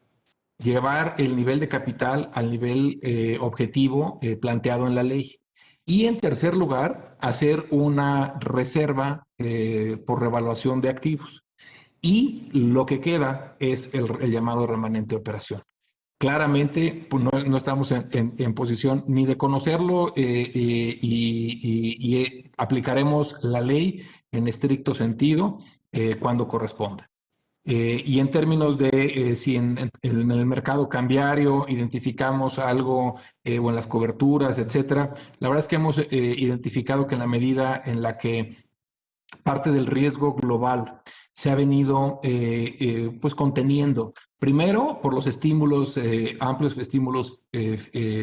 llevar el nivel de capital al nivel objetivo planteado en la ley. Y en tercer lugar, hacer una reserva por revaluación de activos. Y lo que queda es el llamado remanente de operación. Claramente pues no estamos en posición ni de conocerlo y aplicaremos la ley en estricto sentido cuando corresponda. Y en términos de si en el mercado cambiario identificamos algo o en las coberturas, etcétera, la verdad es que hemos identificado que en la medida en la que parte del riesgo global se ha venido pues conteniendo. Primero, por los estímulos, amplios estímulos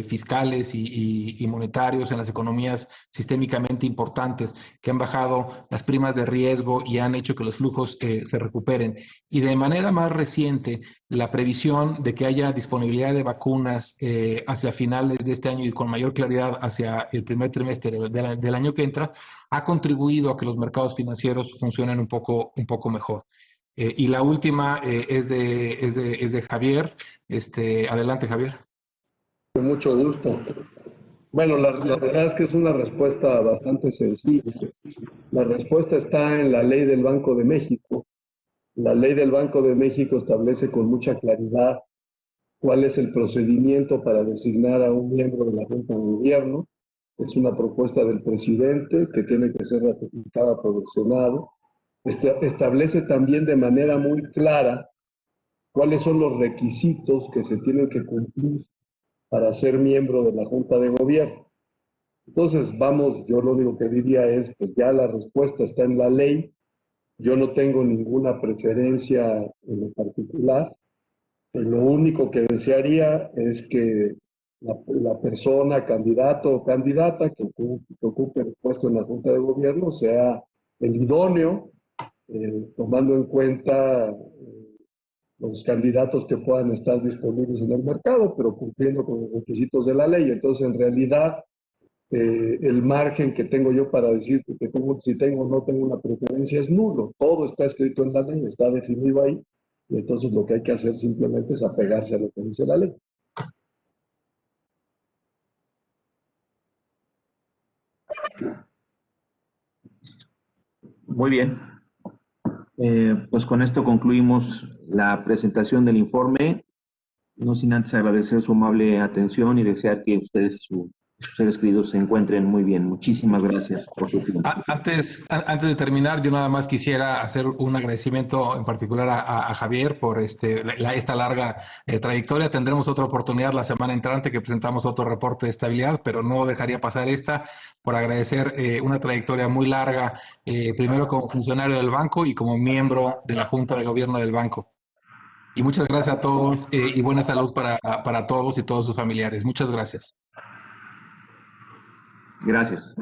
fiscales y monetarios en las economías sistémicamente importantes que han bajado las primas de riesgo y han hecho que los flujos se recuperen. Y de manera más reciente, la previsión de que haya disponibilidad de vacunas hacia finales de este año y con mayor claridad hacia el primer trimestre del año que entra, ha contribuido a que los mercados financieros funcionen un poco mejor. Y la última es de Javier. Adelante, Javier. Con mucho gusto. Bueno, la verdad es que es una respuesta bastante sencilla. La respuesta está en la ley del Banco de México. La ley del Banco de México establece con mucha claridad cuál es el procedimiento para designar a un miembro de la Junta de Gobierno. Es una propuesta del presidente que tiene que ser ratificada por el Senado. Establece también de manera muy clara cuáles son los requisitos que se tienen que cumplir para ser miembro de la Junta de Gobierno. Entonces, vamos, yo lo único que diría es que ya la respuesta está en la ley. Yo no tengo ninguna preferencia en lo particular. Lo único que desearía es que la persona, candidato o candidata que ocupe el puesto en la Junta de Gobierno sea el idóneo, tomando en cuenta los candidatos que puedan estar disponibles en el mercado, pero cumpliendo con los requisitos de la ley. Entonces, en realidad, el margen que tengo yo para decir que si tengo o no tengo una preferencia es nulo. Todo está escrito en la ley, está definido ahí, y entonces lo que hay que hacer simplemente es apegarse a lo que dice la ley. Muy bien. Pues con esto concluimos la presentación del informe. No sin antes agradecer su amable atención y desear que ustedes y sus seres queridos se encuentren muy bien. Muchísimas gracias por su tiempo. Antes de terminar, yo nada más quisiera hacer un agradecimiento en particular a Javier por esta larga trayectoria. Tendremos otra oportunidad la semana entrante que presentamos otro reporte de estabilidad, pero no dejaría pasar esta por agradecer una trayectoria muy larga, primero como funcionario del banco y como miembro de la Junta de Gobierno del banco. Y muchas gracias a todos y buena salud para todos y todos sus familiares. Muchas gracias. Gracias.